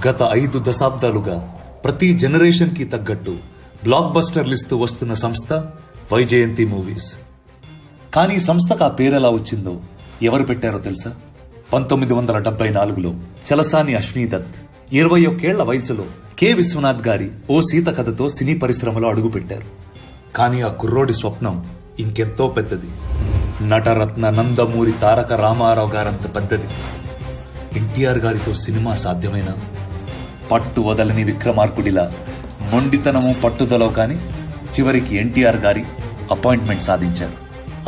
గత 5 దశాబ్దాలుగా ప్రతి జనరేషన్ కి తగ్గట్టు బ్లాక్ బస్టర్లిస్తూ వస్తున్న సంస్థ వైజయంతి మూవీస్. కానీ సంస్థకు ఆ పేరెలా వచ్చిందో ఎవరు పెట్టారో తెలుసా? 1974లో చలసాని అశ్వనీదత్ 21 ఏళ్ల వయసులో కె విశ్వనాథ్ గారి ఓ సీత కథతో సినీ పరిశ్రమలో అడుగుపెట్టారు. కానీ ఆ కుర్రోడి స్వప్నం ఇంకెంతో పెద్దది. నటరత్న నందమూరి తారక రామారావు గారంత పెద్దది. ఎన్టీఆర్ గారితో సినిమా సాధ్యమేనా? పట్టు వదలని విక్రమార్కుడిలా మొండితనము పట్టుదలో కాని చివరికి ఎన్టీఆర్ గారి అపాయింట్మెంట్ సాధించారు.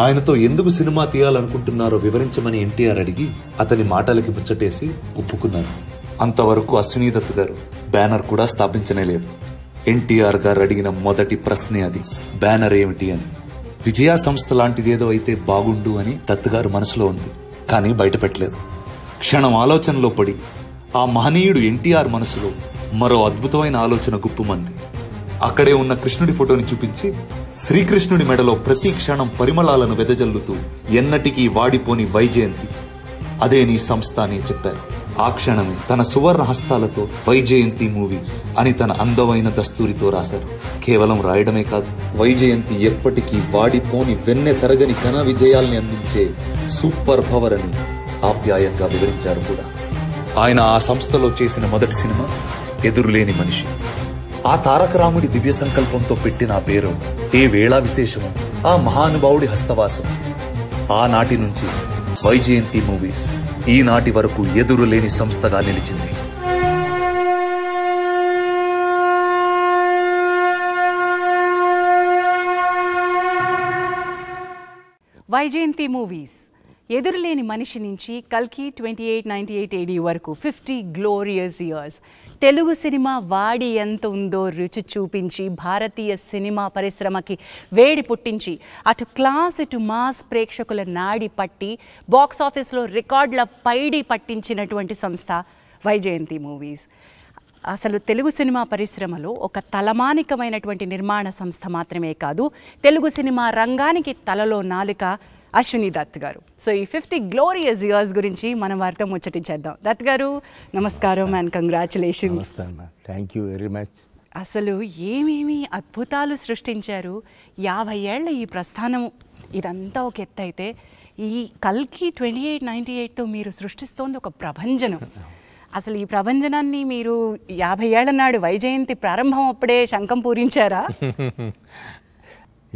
ఆయనతో ఎందుకు సినిమా తీయాలనుకుంటున్నారో వివరించమని ఎన్టీఆర్ అడిగి అతని మాటలకి ముచ్చటేసి ఒప్పుకున్నారు. అంతవరకు అశ్వనీదత్ గారు బ్యానర్ కూడా స్థాపించనే లేదు. ఎన్టీఆర్ గారు అడిగిన మొదటి ప్రశ్నే అది, బ్యానర్ ఏమిటి అని. విజయ సంస్థ లాంటిదేదో అయితే బాగుండు అని దత్ గారు మనసులో ఉంది, కానీ బయట పెట్టలేదు. క్షణం ఆలోచనలో పడి ఆ మహనీయుడు ఎన్టీఆర్ మనసులో మరో అద్భుతమైన ఆలోచన గుప్పుమంది. అక్కడే ఉన్న కృష్ణుడి ఫోటోని చూపించి శ్రీకృష్ణుడి మెడలో ప్రతి క్షణం పరిమళాలను వెదజల్లుతూ ఎన్నటికీ వాడిపోని వైజయంతి, అదే నీ సంస్థ అని చెప్పారు. ఆ క్షణమే తన సువర్ణ హస్తాలతో వైజయంతి మూవీస్ అని తన అందమైన దస్తూరితో రాశారు. కేవలం రాయడమే కాదు, వైజయంతి ఎప్పటికీ వాడిపోని వెన్నె తరగని ఘన విజయాల్ని అందించే సూపర్ పవర్ అని ఆప్యాయంగా వివరించారు కూడా. ఆయన ఆ సంస్థలో చేసిన మొదటి సినిమా ఎదురులేని మనిషి. ఆ తారక రాముడి దివ్య సంకల్పంతో పెట్టిన ఆ పేరు ఏ వేళా విశేషము, ఆ మహానుభావుడి హస్తవాసం. ఆనాటి నుంచి వైజయంతి మూవీస్ ఈనాటి వరకు ఎదురులేని సంస్థగా నిలిచింది. వైజయంతి మూవీస్ ఎదురులేని మనిషి నుంచి కల్కి 2898 AD వరకు 50 గ్లోరియస్ ఇయర్స్ తెలుగు సినిమా వాడి ఎంత ఉందో రుచి చూపించి భారతీయ సినిమా పరిశ్రమకి వేడి పుట్టించి అటు క్లాస్ ఇటు మాస్ ప్రేక్షకుల నాడి పట్టి బాక్స్ ఆఫీస్లో రికార్డుల పైడి పట్టించినటువంటి సంస్థ వైజయంతి మూవీస్. అసలు తెలుగు సినిమా పరిశ్రమలో ఒక తలమానికమైనటువంటి నిర్మాణ సంస్థ మాత్రమే కాదు, తెలుగు సినిమా రంగానికి తలలో నాలుక అశ్వనీదత్ గారు. సో ఈ 50 గ్లోరియస్ ఇయర్స్ గురించి మనం వారితో ముచ్చటించేద్దాం. దత్ గారు నమస్కారం and congratulations. Thank you very much. అసలు ఏమేమి అద్భుతాలు సృష్టించారు. 50 ఏళ్ల ఈ ప్రస్థానం ఇదంతా ఒక ఎత్తు అయితే, ఈ కల్కి 2898తో మీరు సృష్టిస్తోంది ఒక ప్రభంజనం. అసలు ఈ ప్రభంజనాన్ని మీరు 50 ఏళ్ల నాడు వైజయంతి ప్రారంభం అప్పుడే శంఖం పూరించారా?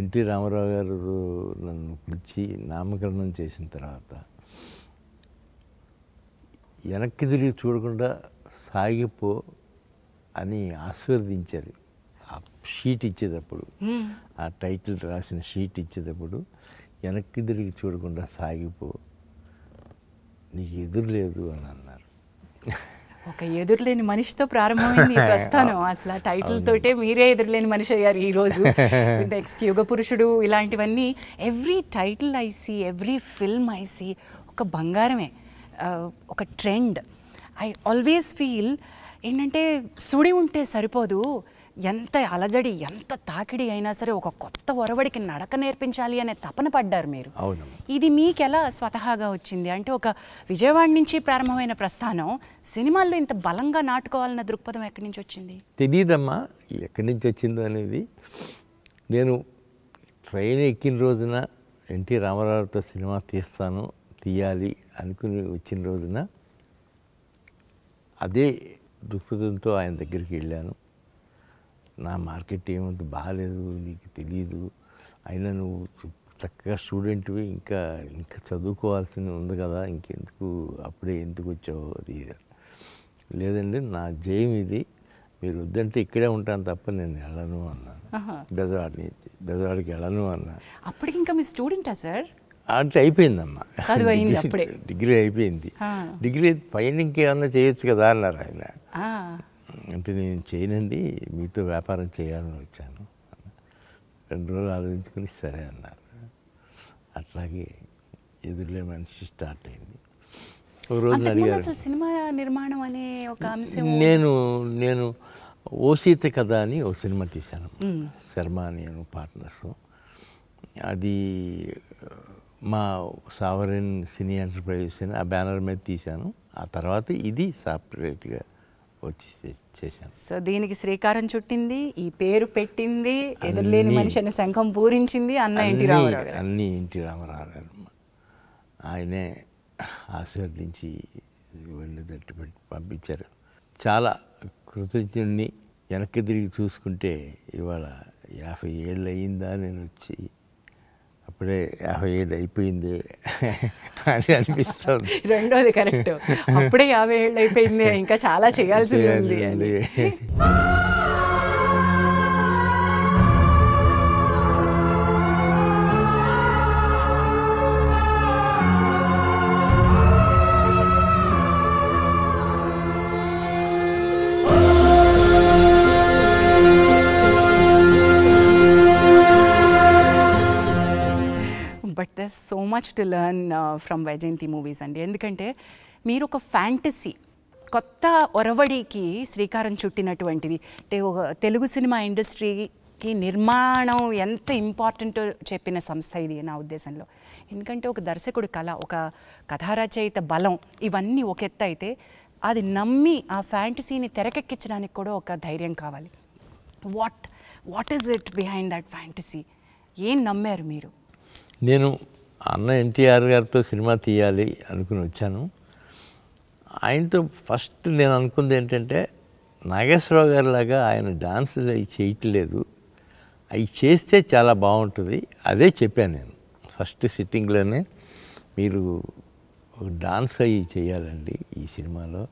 ఎన్టీ రామారావు గారు నన్ను పిలిచి నామకరణం చేసిన తర్వాత వెనక్కి తిరిగి చూడకుండా సాగిపో అని ఆశీర్వదించారు. ఆ షీట్ ఇచ్చేటప్పుడు, ఆ టైటిల్ రాసిన షీట్ ఇచ్చేటప్పుడు వెనక్కి తిరిగి చూడకుండా సాగిపో, నీకు ఎదురు లేదు అని అన్నారు. ఒక ఎదురులేని మనిషితో ప్రారంభమైంది ఈ ప్రస్థానం. అసలు ఆ టైటిల్ తోటే మీరే ఎదురులేని మనిషి అయ్యారు ఈరోజు. నెక్స్ట్ యుగ పురుషుడు, ఇలాంటివన్నీ every title I see, every film I see ఒక బంగారమే, ఒక ట్రెండ్. ఐ ఆల్వేస్ ఫీల్ ఏంటంటే సుడి ఉంటే సరిపోదు, ఎంత అలజడి ఎంత తాకిడి అయినా సరే ఒక కొత్త ఒరవడికి నడక నేర్పించాలి అనే తపన పడ్డారు మీరు. ఇది మీకెలా స్వతహాగా వచ్చింది? అంటే ఒక విజయవాడ నుంచి ప్రారంభమైన ప్రస్థానం సినిమాల్లో ఇంత బలంగా నాటుకోవాలన్న దృక్పథం ఎక్కడి నుంచి వచ్చింది? తెలియదమ్మా ఎక్కడి నుంచి వచ్చిందో అనేది. నేను ట్రైన్ ఎక్కిన రోజున ఎన్టీ రామారావుతో సినిమా తీయాలి అనుకుని వచ్చిన రోజున అదే దృక్పథంతో ఆయన దగ్గరికి వెళ్ళాను. నా మార్కెట్ ఏమంత బాగాలేదు, నీకు తెలియదు, అయినా నువ్వు చక్కగా స్టూడెంట్వి, ఇంకా చదువుకోవాల్సింది ఉంది కదా, ఇంకెందుకు అప్పుడే ఎందుకు వచ్చావు? అది లేదండి, నా జయం ఇది, మీరు వద్దంటే ఇక్కడే ఉంటాను తప్ప నేను వెళ్ళను అన్నాను. బెజవాడికి వెళ్ళను అన్నా. అప్పటికి ఇంకా మీ స్టూడెంటా సార్? అంటే అయిపోయిందమ్మా, డిగ్రీ అయిపోయింది. డిగ్రీ పైన ఇంకేమన్నా చేయొచ్చు కదా అన్నారు ఆయన. అంటే నేను చేయనండి, మీతో వ్యాపారం చేయాలని వచ్చాను. 2 రోజులు ఆలోచించుకుని సరే అన్నారు. అట్లాగే ఎదురులే మనిషి స్టార్ట్ అయింది. ఒక రోజు అడిగారు, సినిమా నిర్మాణం అనే ఒక అంశం. నేను ఓ సీత కథ అని ఓ సినిమా తీశాను, శర్మ నేను పార్ట్నర్స్. అది మా సావరెన్ సినీ ఎంటర్ప్రైజెస్ అని ఆ బ్యానర్ మీద తీశాను. ఆ తర్వాత ఇది సపరేట్గా వచ్చి చేశాను. సో దీనికి శ్రీకారం చుట్టింది, ఈ పేరు పెట్టింది, ఎదురులేని మనిషి అనే శంఖం పూరించింది ఎన్టీ రామారావు గారు. అన్నీ ఎన్టీ రామారావు గారు. ఆయనే ఆశీర్వదించి వెళ్ళి తట్టి పెట్టి పంపించారు. చాలా కృతజ్ఞుడిని. వెనక్కి తిరిగి చూసుకుంటే ఇవాళ 50 ఏళ్ళు అయిందా నేను వచ్చి, అప్పుడే 50 ఏళ్ళు అయిపోయింది అని అనిపిస్తుంది. రెండోది కరెక్ట్, అప్పుడే 50 ఏళ్ళు అయిపోయింది, ఇంకా చాలా చేయాల్సింది ఉంది అని. But there so much to learn from Vyjayanthi movies అండి. ఎందుకంటే మీరు ఒక ఫ్యాంటసీ కొత్త ఒరవడికి శ్రీకారం చుట్టినటువంటిది. అంటే ఒక తెలుగు సినిమా ఇండస్ట్రీకి నిర్మాణం ఎంత ఇంపార్టెంటో చెప్పిన సంస్థ ఇది నా ఉద్దేశంలో. ఎందుకంటే ఒక దర్శకుడి కళ, ఒక కథారచయిత బలం, ఇవన్నీ ఒక ఎత్తు అయితే అది నమ్మి ఆ ఫ్యాంటసీని తెరకెక్కించడానికి కూడా ఒక ధైర్యం కావాలి. What is it behind that fantasy? ఏం నమ్మారు మీరు? నేను అన్న ఎన్టీఆర్ గారితో సినిమా తీయాలి అనుకుని వచ్చాను. ఆయనతో ఫస్ట్ నేను అనుకుంది ఏంటంటే, నాగేశ్వరరావు గారి లాగా ఆయన డాన్సులు అవి చేయట్లేదు, అవి చేస్తే చాలా బాగుంటుంది. అదే చెప్పాను నేను ఫస్ట్ సిట్టింగ్లోనే, మీరు ఒక డాన్స్ అవి చేయాలండి ఈ సినిమాలో,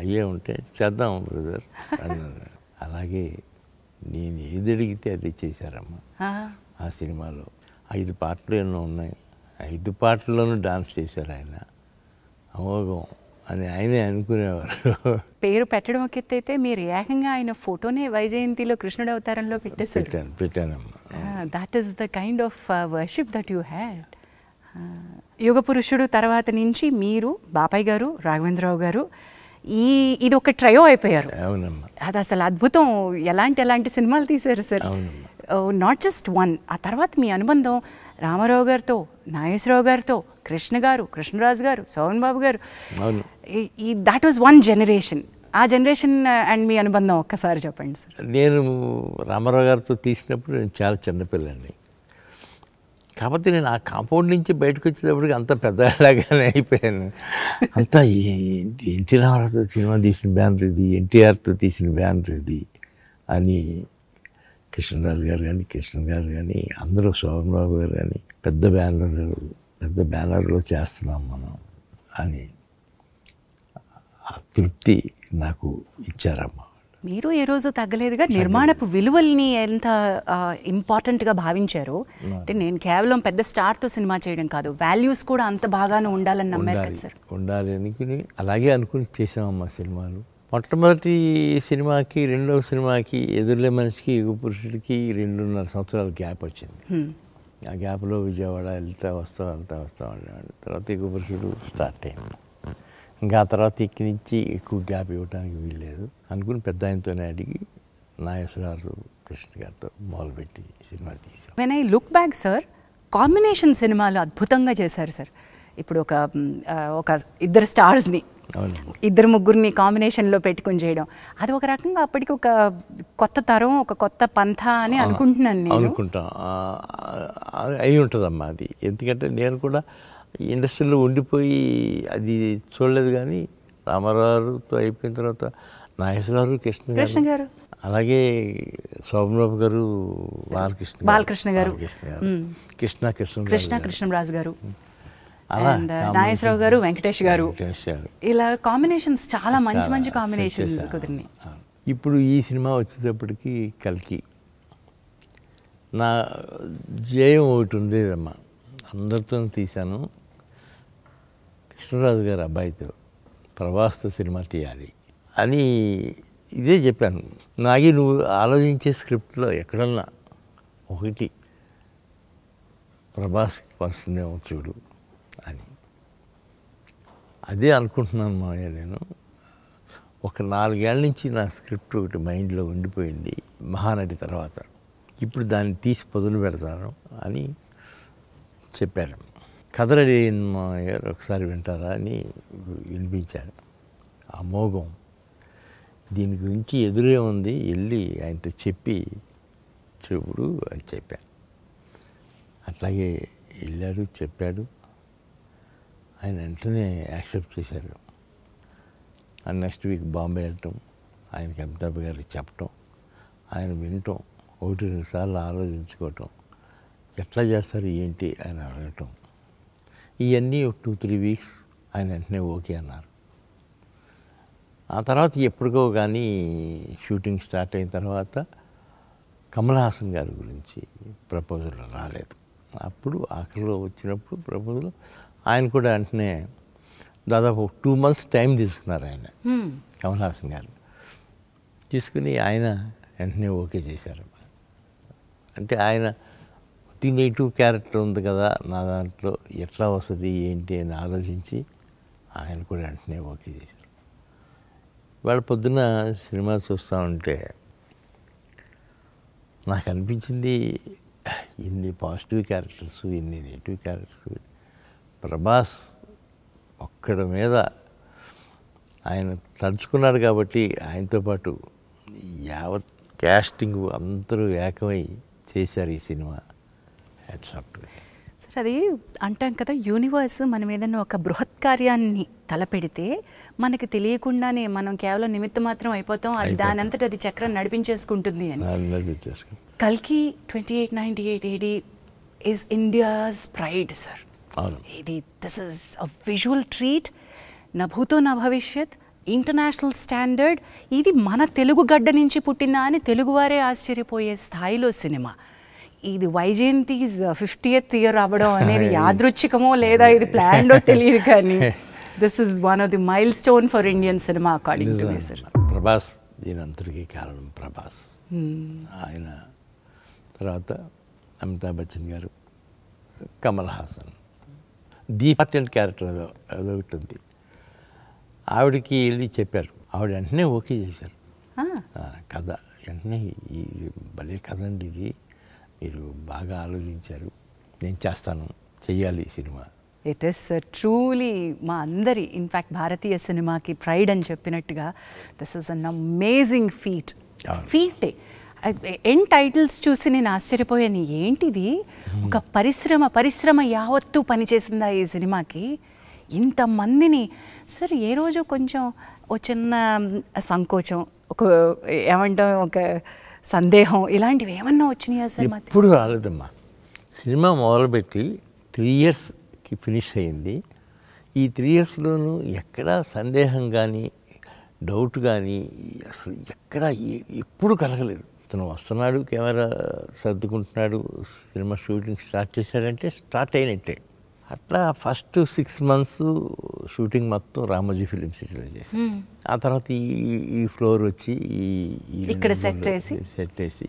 అయ్యే ఉంటే చేద్దాం బ్రదర్ అన్నాను. అలాగే నేను ఏది అడిగితే అదే చేశారమ్మా. ఆ సినిమాలో 5 పాటలు ఎన్నో ఉన్నాయి, 5 పాటల్లోనూ డాన్స్ చేశారు ఆయన. అమోఘం అని ఆయనే అనుకునేవారు. పేరు పెట్టడం ఒక ఎత్తు అయితే మీరు ఏకంగా ఆయన ఫోటోనే వైజయంతిలో కృష్ణుడు అవతారంలో పెట్టేశారు. పెట్టానమ్మా. That is the kind of worship that you had. యుగ పురుషుడు తర్వాత నుంచి మీరు, బాపయ్య గారు, రాఘవేంద్రరావు గారు, ఇది ఒక ట్రయో అయిపోయారు. అవునమ్మా. అది అసలు అద్భుతం. ఎలాంటి సినిమాలు తీశారు సార్. అవునమ్మా. Not just one. ఆ తర్వాత మీ అనుబంధం రామారావు గారితో, నాగేశ్వరరావు గారితో, కృష్ణ గారు, కృష్ణరాజు గారు, సోమన్ బాబు గారు, దాట్ వాజ్ వన్ జనరేషన్. ఆ జనరేషన్ అండ్ మీ అనుబంధం ఒక్కసారి చెప్పండి సార్. నేను రామారావు గారితో తీసినప్పుడు నేను చాలా చిన్నపిల్లండి. కాకపోతే నేను ఆ కాంపౌండ్ నుంచి బయటకు వచ్చేటప్పటికి అంత పెద్దలాగానే అయిపోయాను. అంతా ఎన్టీ రామారావుతో సినిమా తీసిన బ్యానర్ ఇది, ఎన్టీఆర్తో తీసిన బ్యానర్ ఇది అని కృష్ణరాజు గారు కానీ, కృష్ణ గారు కానీ, అందరూ, శోభన్బాబు గారు కానీ, పెద్ద బ్యానర్లో చేస్తున్నాం మనం అని ఆ తృప్తి నాకు ఇచ్చారమ్మా. మీరు ఏ రోజు తగ్గలేదుగా. నిర్మాణపు విలువల్ని ఎంత ఇంపార్టెంట్గా భావించారు. అంటే నేను కేవలం పెద్ద స్టార్తో సినిమా చేయడం కాదు, వాల్యూస్ కూడా అంత బాగానే ఉండాలని నమ్మారు కదా సార్. ఉండాలి అనుకుని అలాగే అనుకుని చేసామమ్మా సినిమాలు. మొట్టమొదటి సినిమాకి, రెండవ సినిమాకి, ఎదురులే మనిషికి, యుగ పురుషుడికి 2.5 సంవత్సరాల గ్యాప్ వచ్చింది. ఆ గ్యాప్లో విజయవాడ వెళ్తా వస్తా ఉండేవాడు. తర్వాత యుగ పురుషుడు స్టార్ట్ అయింది. ఇంకా ఆ తర్వాత ఇక్కడి నుంచి ఎక్కువ గ్యాప్ ఇవ్వడానికి వీల్లేదు అనుకుని పెద్ద ఆయనతోనే అడిగి నాగేశ్వరరావు, కృష్ణ గారితో మొదలుపెట్టి సినిమా తీసాం. When I look back sir, combination సినిమాలు అద్భుతంగా చేశారు సార్. ఇప్పుడు ఒక ఇద్దరు స్టార్స్ని, ఇద్దరు ముగ్గురిని కాంబినేషన్లో పెట్టుకుని చేయడం, అది ఒక రకంగా అప్పటికి ఒక కొత్త తరం, ఒక కొత్త పంథ అని అనుకుంటున్నాను నేను. అనుకుంటాం అయి ఉంటుందమ్మా అది. ఎందుకంటే నేను కూడా ఇండస్ట్రీలో ఉండిపోయి అది చూడలేదు. కానీ రామారావుతో అయిపోయిన తర్వాత నాగేశ్వరరావు, కృష్ణ గారు, అలాగే శోభన్బాబు గారు, బాలకృష్ణ గారు, కృష్ణరాజు గారు, నాగేశ్వరరావు గారు, వెంకటేష్ గారు, ఇలా కాంబినేషన్స్ చాలా మంచి కాంబినేషన్స్ కుదిరినాయి. ఇప్పుడు ఈ సినిమా వచ్చేటప్పటికి కల్కి నా జయం ఒకటి ఉండేదమ్మా. అందరితో తీశాను. కృష్ణరాజు గారు అబ్బాయితో ప్రభాస్తో సినిమా తీయాలి అని ఇదే చెప్పాను. నాగి, నువ్వు ఆలోచించే స్క్రిప్ట్లో ఎక్కడన్నా ఒకటి ప్రభాస్కి వస్తుందేమో చూడు అని. అదే అనుకుంటున్నాను మావయ్య. నేను ఒక 4 ఏళ్ళ నుంచి నా స్క్రిప్ట్ ఒకటి మైండ్లో ఉండిపోయింది మహానటి తర్వాత. ఇప్పుడు దాన్ని తీసి పొదలు పెడతాను అని చెప్పారు. కథ రెడీ అయింది మావయ్య, ఒకసారి వింటారా అని వినిపించాడు. అమోఘం. దీని గురించి ఎదురే ఉంది, వెళ్ళి ఆయనతో చెప్పి చెప్పుడు అని చెప్పాను. అట్లాగే వెళ్ళాడు, చెప్పాడు. ఆయన వెంటనే యాక్సెప్ట్ చేశారు. నెక్స్ట్ వీక్ బాంబే వెళ్ళటం, ఆయనకి అమితాబ్ గారికి చెప్పటం, ఆయన వినటం, 1-2 సార్లు ఆలోచించుకోవటం, ఎట్లా చేస్తారు ఏంటి అని అడగటం, ఇవన్నీ 2-3 వీక్స్ ఆయన వెంటనే ఓకే అన్నారు. ఆ తర్వాత ఎప్పటికో కానీ షూటింగ్ స్టార్ట్ అయిన తర్వాత కమల్ హాసన్ గారి గురించి ప్రపోజల్ రాలేదు. అప్పుడు ఆఖరిలో వచ్చినప్పుడు ప్రపోజల్ ఆయన కూడా వెంటనే దాదాపు 2 months టైం తీసుకున్నారు ఆయన, కమల్ హాసన్ గారు తీసుకుని ఆయన వెంటనే ఓకే చేశారు. అంటే ఆయన నెగిటివ్ క్యారెక్టర్ ఉంది కదా నా దాంట్లో, ఎట్లా వస్తుంది ఏంటి అని ఆలోచించి ఆయన కూడా వెంటనే ఓకే చేశారు. వాళ్ళ పొద్దున్న సినిమా చూస్తూ ఉంటే నాకు అనిపించింది, ఇన్ని పాజిటివ్ క్యారెక్టర్స్, ఇన్ని నెగిటివ్ క్యారెక్టర్స్, ప్రభాస్ ఒక్కడి మీద ఆయన తలుచుకున్నాడు కాబట్టి ఆయనతో పాటు యావత్ క్యాస్టింగ్ అందరూ ఏకమై చేశారు ఈ cinema. Hats off to him. Sir, అది అంటాం కదా, యూనివర్స్ మనం ఏదైనా ఒక బృహత్ కార్యాన్ని తలపెడితే మనకి తెలియకుండానే మనం కేవలం నిమిత్త మాత్రం అయిపోతాం, అది దానంతట అది చక్రం నడిపించేసుకుంటుంది అని. కల్కి 2898 AD is India's pride sir. ఇది this is a visual treat, నా భూతో నా భవిష్యత్, ఇంటర్నేషనల్ స్టాండర్డ్. ఇది మన తెలుగు గడ్డ నుంచి పుట్టిందా అని తెలుగువారే ఆశ్చర్యపోయే స్థాయిలో సినిమా. ఇది వైజయంతిస్ 50th year అవ్వడం అనేది యాదృచ్ఛికమో లేదా ఇది ప్లాన్డో తెలియదు, కానీ this is one of the milestone for Indian cinema according to me sir. Prabhas దీనంతటికీ కారణం ప్రభాస్. ఆయన తర్వాత అమితాబ్ బచ్చన్ గారు, Kamal Haasan, the important character అదొకటి ఉంది. ఆవిడకి వెళ్ళి చెప్పారు, ఆవిడ వెంటనే ఓకే చేశారు కథ. వెంటనే ఈ భలే కథ అండి, ఇది మీరు బాగా ఆలోచించారు, నేను చేస్తాను, చెయ్యాలి ఈ సినిమా. ఇట్ ఈస్ ట్రూలీ మా అందరి, ఇన్ఫ్యాక్ట్ భారతీయ సినిమాకి ప్రైడ్ అని చెప్పినట్టుగా దిస్ ఇస్ అన్ అమేజింగ్ ఫీటే. ఎండ్ టైటిల్స్ చూసి నేను ఆశ్చర్యపోయాను, ఏంటిది ఒక పరిశ్రమ యావత్తు పనిచేసిందా ఈ సినిమాకి, ఇంతమందిని. సార్, ఏ రోజు కొంచెం ఒక చిన్న సంకోచం, ఒక ఏమంటాం, ఒక సందేహం, ఇలాంటివి ఏమన్నా వచ్చినాయా సార్? ఎప్పుడు రాలేదమ్మా. సినిమా మొదలుపెట్టి 3 yearsకి ఫినిష్ అయింది. ఈ 3 yearsలోనూ ఎక్కడా సందేహం కానీ డౌట్ కానీ అసలు ఎక్కడా ఎప్పుడు కలగలేదు. అతను వస్తున్నాడు, కెమెరా సర్దుకుంటున్నాడు, సినిమా షూటింగ్ స్టార్ట్ చేశాడంటే స్టార్ట్ అయినట్టే. అట్లా ఫస్ట్ 6 months షూటింగ్ మొత్తం రామోజీ ఫిలిం సిటీలో చేసి, ఆ తర్వాత ఈ ఫ్లోర్ వచ్చి ఇక్కడ సెట్ చేసి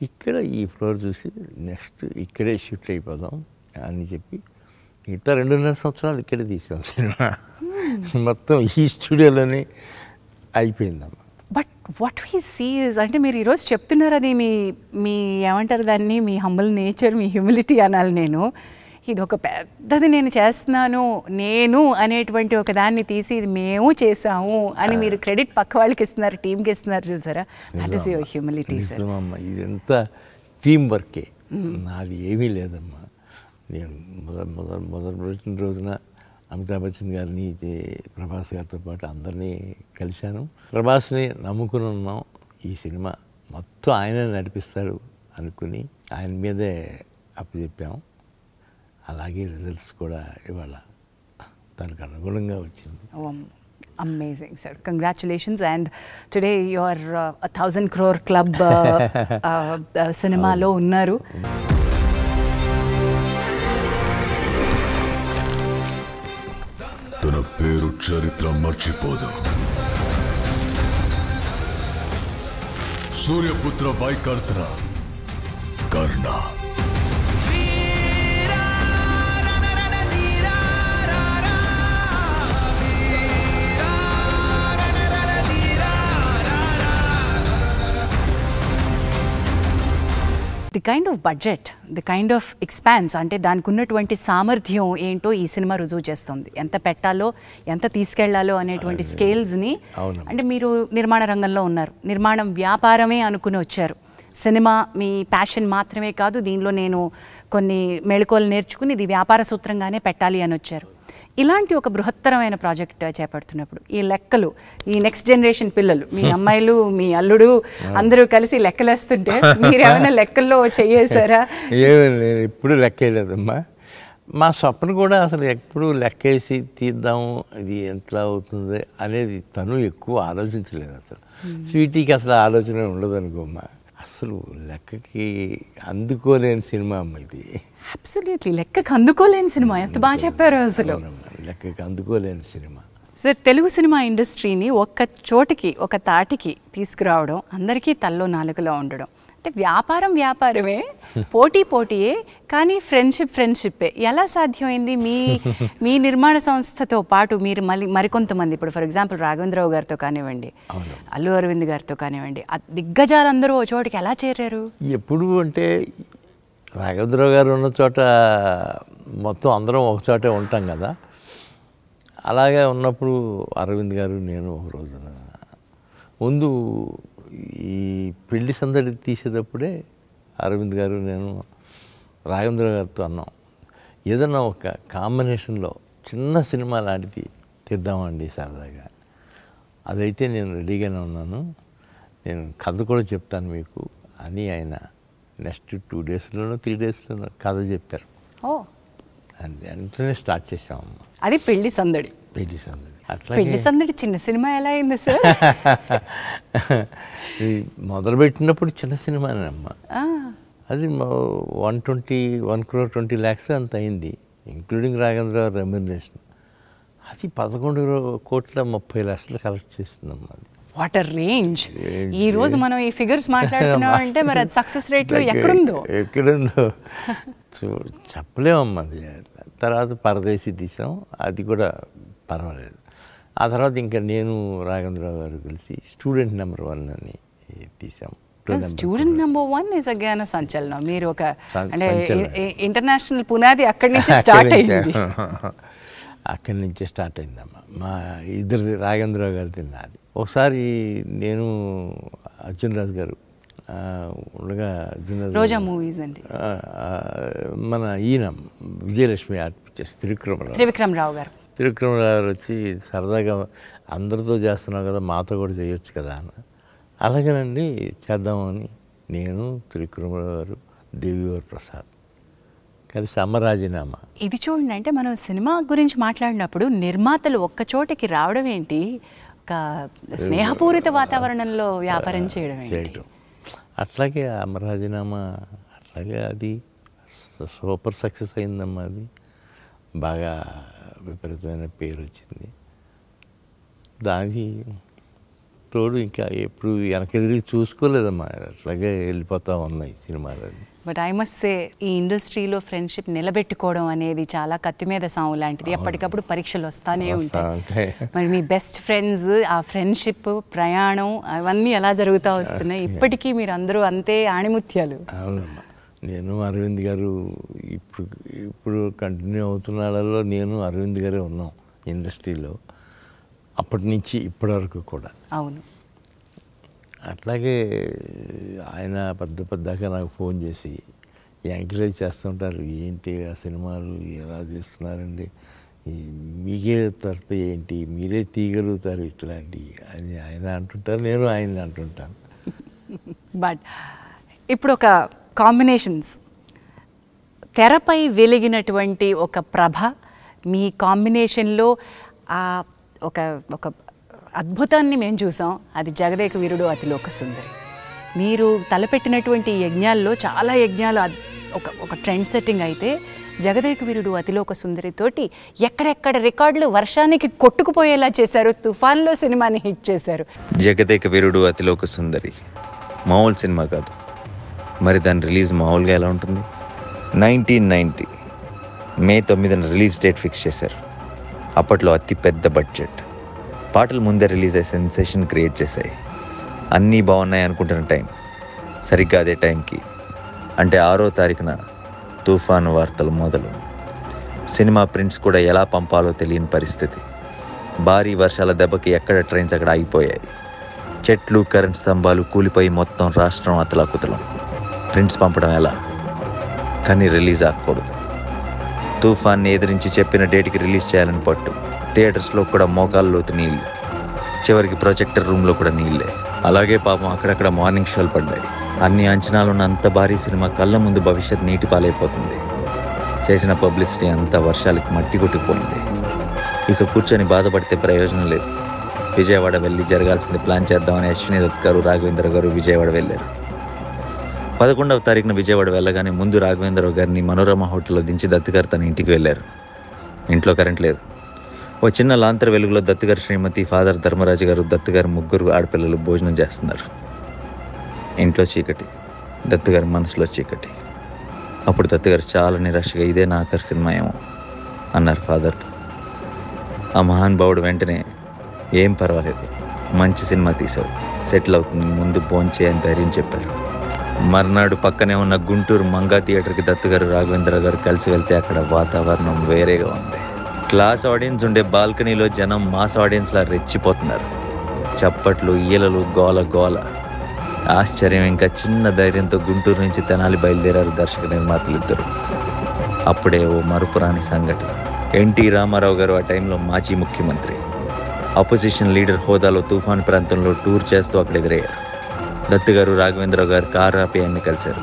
ఇక్కడ ఈ ఫ్లోర్ చూసి నెక్స్ట్ ఇక్కడే షిఫ్ట్ అయిపోదాం అని చెప్పి ఇట్లా 2.5 సంవత్సరాలు ఇక్కడే తీసాం సినిమా. మొత్తం ఈ స్టూడియోలోనే అయిపోయిందమ్మా. But what we see is, అంటే మీరు ఈరోజు చెప్తున్నారు, అది మీ ఏమంటారు దాన్ని, మీ హంబుల్ నేచర్, మీ హ్యూమిలిటీ అనాలి. నేను ఇది ఒక పెద్దది నేను చేస్తున్నాను నేను అనేటువంటి ఒక దాన్ని తీసి ఇది మేము చేసాము అని మీరు క్రెడిట్ పక్క వాళ్ళకి ఇస్తున్నారు, టీంకి ఇస్తున్నారు, చూసారా? That is your humility sir. అమ్మా, ఇదంతా టీం వర్కే, నాది ఏమీ లేదమ్మా. నేను మొదటి రోజున అమితాబ్ బచ్చన్ గారిని, ప్రభాస్ గారితో పాటు అందరినీ కలిశాను. ప్రభాస్ని నమ్ముకుని ఉన్నాం, ఈ సినిమా మొత్తం ఆయనే నడిపిస్తాడు అనుకుని ఆయన మీదే అప్పచెప్పాము. అలాగే రిజల్ట్స్ కూడా ఇవాళ దానికి అనుగుణంగా వచ్చింది. Amazing sir, congratulations. And today your 1000 crore club సినిమాలో ఉన్నారు. తన పేరు చరిత్ర మర్చిపోదు. సూర్యపుత్ర వైకర్త్ర Karna. The kind of budget, the kind of expanse, అంటే దానికి ఉన్నటువంటి సామర్థ్యం ఏంటో ఈ సినిమా రుజువు చేస్తుంది. ఎంత పెట్టాలో, ఎంత తీసుకెళ్లాలో అనేటువంటి స్కేల్స్ని. అంటే మీరు నిర్మాణ రంగంలో ఉన్నారు, నిర్మాణం వ్యాపారమే అనుకుని వచ్చారు. సినిమా మీ ప్యాషన్ మాత్రమే కాదు, దీనిలో నేను కొన్ని మెళకువలు నేర్చుకుని ఇది వ్యాపార సూత్రంగానే పెట్టాలి అని వచ్చారు. ఇలాంటి ఒక బృహత్తరమైన ప్రాజెక్ట్ చేపడుతున్నప్పుడు ఈ లెక్కలు, ఈ నెక్స్ట్ జనరేషన్ పిల్లలు, మీ అమ్మాయిలు, మీ అల్లుడు అందరూ కలిసి లెక్కలేస్తుంటే మీరు ఏమైనా లెక్కల్లో చెయ్యేశారా? నేను ఎప్పుడు లెక్కేయలేదమ్మా. మా స్వప్న కూడా అసలు ఎప్పుడు లెక్కేసి తీద్దాము, ఇది ఎట్లా అవుతుంది అనేది తను ఎక్కువ ఆలోచించలేదు. అసలు స్వీటీకి అసలు ఆలోచన ఉండదు అనుకోమ్మా. అసలు లెక్కకి అందుకోలేని సినిమా అమ్మ ఇది. అబ్సల్యూట్లీ లెక్కకి అందుకోలేని సినిమా. ఎంత బాగా చెప్పారు అసలు. లెక్కకి అందుకోలేని సినిమా. సార్, తెలుగు సినిమా ఇండస్ట్రీని ఒక్క చోటికి, ఒక తాటికి తీసుకురావడం, అందరికీ తల్లో నాలుగులో ఉండడం, అంటే వ్యాపారం వ్యాపారమే, పోటీ పోటీయే, కానీ ఫ్రెండ్షిప్పే. ఎలా సాధ్యమైంది? మీ నిర్మాణ సంస్థతో పాటు మీరు మరికొంతమంది, ఇప్పుడు ఫర్ ఎగ్జాంపుల్ రాఘవేంద్రరావు గారితో కానివ్వండి, అల్లు అరవింద్ గారితో కానివ్వండి, దిగ్గజాలందరూ ఓ చోటికి ఎలా చేరారు? ఎప్పుడు అంటే రాఘవేంద్రరావు గారు ఉన్న చోట మొత్తం అందరం ఒక చోటే ఉంటాం కదా. అలాగే ఉన్నప్పుడు అరవింద్ గారు, నేను ఒక రోజున ముందు ఈ పెళ్లి సందడి తీసేటప్పుడే అరవింద్ గారు, నేను రాఘవేంద్రరావు గారితో అన్నాం, ఏదన్నా ఒక కాంబినేషన్లో చిన్న సినిమా లాంటిది తీద్దామండి సరదాగా. అదైతే నేను రెడీగానే ఉన్నాను, నేను కథ కూడా చెప్తాను మీకు అని ఆయన నెక్స్ట్ 2 డేస్లోనో 3 డేస్లోనో కథ చెప్పారు. వెంటనే స్టార్ట్ చేసామమ్మ. అది పెళ్లి సందడి. అట్లా పెళ్లి సందడి చిన్న సినిమా ఎలా అయింది సార్? మొదలుపెట్టినప్పుడు చిన్న సినిమానేనమ్మా. అది 1 crore 20 lakhs అంత అయింది, ఇంక్లూడింగ్ రాఘవేంద్రరావు రెమ్యునరేషన్. అది 11,30,00,000 కలెక్ట్ చేస్తుందమ్మా. అది వాట్ అ రేంజ్! ఈ రోజు మనం ఈ ఫిగర్స్ మాట్లాడుతున్నాం అంటే మరి అది సక్సెస్ రేట్లో ఎక్కడుందో చెప్పలేమమ్మా. అది తర్వాత పరదేశీ తీసాం, అది కూడా పర్వాలేదు. ఆ తర్వాత ఇంకా నేను రాఘవేంద్రరావు గారు కలిసి స్టూడెంట్ నెంబర్ 1 అని తీసాం. స్టూడెంట్ నెంబర్ 1 ఇస్ అగైన్ సంచలనం. మీరు ఒక అంటే ఇంటర్నేషనల్ పునాది అక్కడి నుంచి స్టార్ట్ అయింది. అక్కడి నుంచే స్టార్ట్ అయిందమ్మా. మా ఇద్దరిది, రాఘవేంద్రరావు గారిది నాది. ఒకసారి నేను అర్జున్ రాజు గారు ఉండగా, రోజా మూవీస్ అండి, మన ఈయన విజయలక్ష్మి ఆర్ట్ పిక్చర్స్ త్రివిక్రమరావు గారు వచ్చి సరదాగా అందరితో చేస్తున్నావు కదా, మాతో కూడా చేయొచ్చు కదా అన్న. అలాగేనండి చేద్దామని నేను, త్రివిక్రమరావు గారు, దేవివర్ ప్రసాద్ కలిసి అమరాజీనామా. ఇది చూడండి, అంటే మనం సినిమా గురించి మాట్లాడినప్పుడు నిర్మాతలు ఒక్క చోటికి రావడం ఏంటి, ఒక స్నేహపూరిత వాతావరణంలో వ్యాపారం చేయడం. అట్లాగే అమరాజీనామా, అట్లాగే అది సూపర్ సక్సెస్ అయిందమ్మా. అది బాగా విపరీతమైన పేరు వచ్చింది. దానికి తోడు ఇంకా ఎప్పుడు వెనకెదిరి చూసుకోలేదమ్మా, అట్లాగే వెళ్ళిపోతూ ఉన్నాయి సినిమాలు. బట్ ఐ మస్ట్ సే, ఈ ఇండస్ట్రీలో ఫ్రెండ్షిప్ నిలబెట్టుకోవడం అనేది చాలా కత్తి మీద సాము లాంటిది. ఎప్పటికప్పుడు పరీక్షలు వస్తానే ఉంటాయి. మరి మీ బెస్ట్ ఫ్రెండ్స్, ఆ ఫ్రెండ్షిప్, ప్రయాణం, అవన్నీ ఎలా జరుగుతూ వస్తున్నాయి ఇప్పటికీ? మీరు అందరూ అంతే ఆణిముత్యాలు. అవునమ్మా. నేను అరవింద్ గారు ఇప్పుడు కంటిన్యూ అవుతున్నాళ్ళలో నేను అరవింద్ గారే ఉన్నాం ఇండస్ట్రీలో, అప్పటి నుంచి ఇప్పటి వరకు కూడా. అవును. అట్లాగే ఆయన పెద్దగా నాకు ఫోన్ చేసి ఎంకరేజ్ చేస్తుంటారు. ఏంటి ఆ సినిమాలు ఎలా తీస్తున్నారండి, మీకే తర్వాత ఏంటి, మీరే తీయగలుగుతారు ఇట్లాంటి అని ఆయన అంటుంటారు, నేను ఆయన అంటుంటాను. బట్ ఇప్పుడు ఒక కాంబినేషన్స్, తెరపై వెలిగినటువంటి ఒక ప్రభ, మీ కాంబినేషన్లో ఒక ఒక అద్భుతాన్ని మేము చూసాం. అది జగదేక వీరుడు అతిలోక సుందరి. మీరు తలపెట్టినటువంటి యజ్ఞాల్లో చాలా యజ్ఞాలు ఒక ట్రెండ్ సెట్టింగ్ అయితే, జగదేక వీరుడు అతిలోక సుందరితోటి ఎక్కడెక్కడ రికార్డులు వర్షానికి కొట్టుకుపోయేలా చేశారు. తుఫాన్లో సినిమాని హిట్ చేశారు. జగదేక వీరుడు అతిలోక సుందరి మామూలు సినిమా కాదు. మరి దాని రిలీజ్ మామూలుగా ఎలా ఉంటుంది? 1990 May 9 రిలీజ్ డేట్ ఫిక్స్ చేశారు. అప్పట్లో అతి పెద్ద బడ్జెట్, పాటలు ముందే రిలీజ్ అయ్యి సెన్సేషన్ క్రియేట్ చేశాయి. అన్నీ బాగున్నాయి అనుకుంటున్న టైం, సరిగ్గా అదే టైంకి అంటే 6వ తారీఖున తుఫాను వార్తలు మొదలు. సినిమా ప్రింట్స్ కూడా ఎలా పంపాలో తెలియని పరిస్థితి. భారీ వర్షాల దెబ్బకి ఎక్కడ ట్రైన్స్ అక్కడ ఆగిపోయాయి. చెట్లు, కరెంట్ స్తంభాలు కూలిపోయి మొత్తం రాష్ట్రం అతలాకుతలం. ప్రింట్స్ పంపడం ఎలా? కానీ రిలీజ్ అవ్వకూడదు. తుఫాన్ని ఎదిరించి చెప్పిన డేట్కి రిలీజ్ చేయాలని పట్టు. థియేటర్స్లో కూడా మోకాళ్ళ లోతు నీళ్ళు. చివరికి ప్రొజెక్టర్ రూమ్లో కూడా నీళ్ళే. అలాగే పాపం అక్కడక్కడ మార్నింగ్ షోలు పడ్డాయి. అన్ని అంచనాలున్న అంత భారీ సినిమా కళ్ళ ముందు భవిష్యత్ నీటి పాలైపోతుంది. చేసిన పబ్లిసిటీ అంతా వర్షాలకి మట్టి కొట్టిపోయింది. ఇక కూర్చొని బాధపడితే ప్రయోజనం లేదు. విజయవాడ వెళ్ళి జరగాల్సింది ప్లాన్ చేద్దామని అశ్విని దత్ గారు, రాఘవేంద్ర గారు విజయవాడ వెళ్ళారు. 11వ తారీఖున విజయవాడ వెళ్ళగానే ముందు రాఘవేంద్రరావు గారిని మనోరమ హోటల్లో దించి దత్ గారు తన ఇంటికి వెళ్ళారు. ఇంట్లో కరెంట్ లేదు. ఓ చిన్న లాంతర వెలుగులో దత్ గారు, శ్రీమతి, ఫాదర్ ధర్మరాజు గారు, దత్ గారు ముగ్గురు ఆడపిల్లలు భోజనం చేస్తున్నారు. ఇంట్లో చీకటి, దత్ గారి మనసులో చీకటి. అప్పుడు దత్ గారు చాలా నిరాశగా, ఇదే నా ఆఖరి సినిమా ఏమో అన్నారు ఫాదర్తో. ఆ మహానుభావుడు వెంటనే, ఏం పర్వాలేదు, మంచి సినిమా తీసావు, సెటిల్ అవుతుంది, ముందు భోంచే అని ధైర్యం చెప్పారు. మర్నాడు పక్కనే ఉన్న గుంటూరు మంగా థియేటర్కి దత్ గారు, రాఘవేంద్ర గారు కలిసి వెళ్తే అక్కడ వాతావరణం వేరేగా ఉంది. క్లాస్ ఆడియన్స్ ఉండే బాల్కనీలో జనం మాస్ ఆడియన్స్లా రెచ్చిపోతున్నారు. చప్పట్లు, ఈలలు, గోల గోల. ఆశ్చర్యం ఇంకా చిన్న ధైర్యంతో గుంటూరు నుంచి తెనాలి బయలుదేరారు దర్శక నిర్మాతలు ఇద్దరు. అప్పుడే ఓ మరుపురాని సంఘటన. ఎన్టీ రామారావు గారు ఆ టైంలో మాజీ ముఖ్యమంత్రి, అపోజిషన్ లీడర్ హోదాలో తుఫాన్ ప్రాంతంలో టూర్ చేస్తూ అక్కడ ఎదురయ్యారు. దత్ గారు, రాఘవేంద్రరావు గారు కారు ఆపి ఆయన్ని కలిశారు.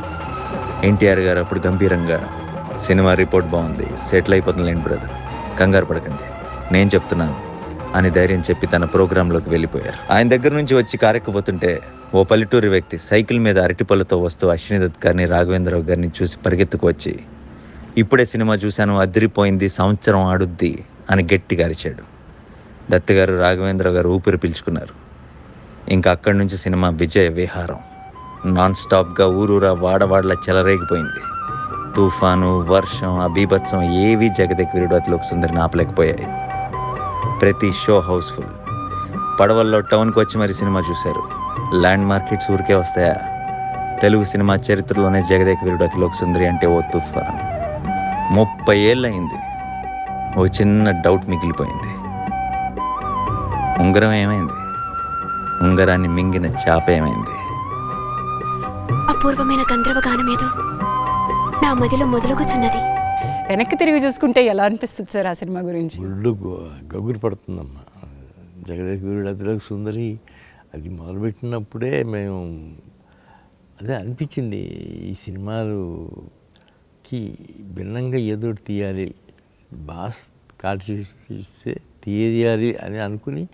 ఎన్టీఆర్ గారు అప్పుడు గంభీరంగా, సినిమా రిపోర్ట్ బాగుంది, సెటిల్ అయిపోతుందిలేండి బ్రదర్, కంగారు పడకండి, నేను చెప్తున్నాను అని ధైర్యం చెప్పి తన ప్రోగ్రాంలోకి వెళ్ళిపోయారు. ఆయన దగ్గర నుంచి వచ్చి కారెక్కబోతుంటే ఓ పల్లెటూరి వ్యక్తి సైకిల్ మీద అరటిపళ్ళతో వస్తూ అశ్విని దత్ గారిని, రాఘవేంద్రరావు గారిని చూసి పరిగెత్తుకు వచ్చి, ఇప్పుడే సినిమా చూశాను, అదిరిపోయింది, సంవత్సరం ఆడుద్ది అని గట్టిగా అరిచాడు. దత్ గారు, రాఘవేంద్రరావు గారు ఊపిరి పీల్చుకున్నారు. ఇంకా అక్కడి నుంచి సినిమా విజయ విహారం. నాన్ స్టాప్గా ఊరూరా వాడవాడలా చెలరేగిపోయింది. తుఫాను, వర్షం, అబీభత్సం ఏవీ జగదేక్ వీరుడు అతిలోక సుందరిని ఆపలేకపోయాయి. ప్రతి షో హౌస్ఫుల్. పడవల్లో టౌన్కి వచ్చి మరి సినిమా చూశారు. ల్యాండ్ మార్కెట్స్ ఊరికే వస్తాయా? తెలుగు సినిమా చరిత్రలోనే జగదేక్ వీరుడు అతిలోక సుందరి అంటే ఓ తుఫాన్. 30 ఏళ్ళయింది. ఓ చిన్న డౌట్ మిగిలిపోయింది. ఉంగరం ఏమైంది? ఉంగరాన్ని మింగిన చాప ఏమైంది? అపూర్వమైన గంధర్వ గానమేదో నా మదిలో మొదలుగుచున్నది. వెనక్కి తిరిగి చూసుకుంటే ఎలా అనిపిస్తుంది సార్ ఆ సినిమా గురించి? ఒళ్ళు గగురు పడుతుందమ్మా. జగదేక్ వీరుడు అతిలోక సుందరి అది మొదలుపెట్టినప్పుడే మేము అదే అనిపించింది, ఈ సినిమాలుకి భిన్నంగా ఏదో తీయాలి, బాస్ కాల్చిస్తే తీయాలి అని అనుకుని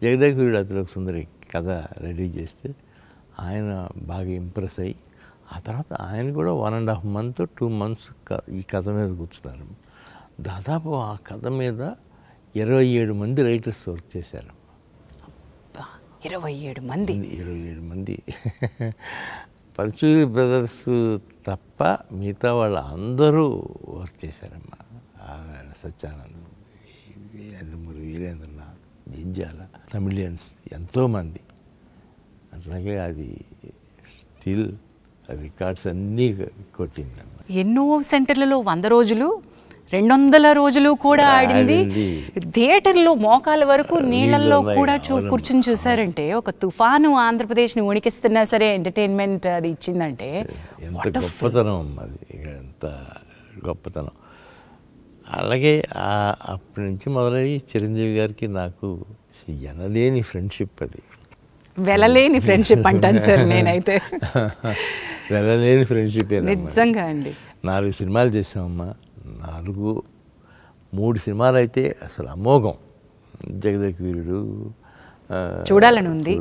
జగదేక్ వీరుడు అతిలోక సుందరి కథ రెడీ చేస్తే ఆయన బాగా ఇంప్రెస్ అయ్యి, ఆ తర్వాత ఆయన కూడా 1.5 month 2 months ఈ కథ మీద కూర్చున్నారు. దాదాపు ఆ కథ మీద 27 మంది రైటర్స్ వర్క్ చేశారు. 27 మంది 27 మంది పరచూరి బ్రదర్స్ తప్ప మిగతా వాళ్ళు అందరూ వర్క్ చేశారమ్మా. సత్యానంద్, అల్లమూరి వీరేంద్రనాథ్, జింజాల, తమిళియన్స్ ఎంతోమంది. అట్లాగే అది స్టిల్ రికార్డ్స్ అన్నీ కొట్టిందమ్మా. ఎన్నో సెంటర్లలో 100 రోజులు 200 రోజులు కూడా ఆడింది. థియేటర్లో మోకాల వరకు నీళ్ళల్లో కూడా కూర్చుని చూసారంటే, ఒక తుఫాను ఆంధ్రప్రదేశ్ని వణికిస్తున్నా సరే ఎంటర్టైన్మెంట్ అది ఇచ్చిందంటే ఎంత గొప్పతనం అది, ఎంత గొప్పతనం. అలాగే అప్పటి నుంచి మొదలయ్యి చిరంజీవి గారికి నాకు ఎనలేని ఫ్రెండ్షిప్. అది వెళ్ళలేని ఫ్రెండ్షిప్ అంటాను సార్ నేనైతే. వెళ్ళలేని ఫ్రెండ్షిప్ నిజంగా అండి. 4 సినిమాలు చేసామమ్మా. 3 సినిమాలు అయితే అసలు అమోఘం. జగదేక్ వీరుడు చూడాలని ఉంది,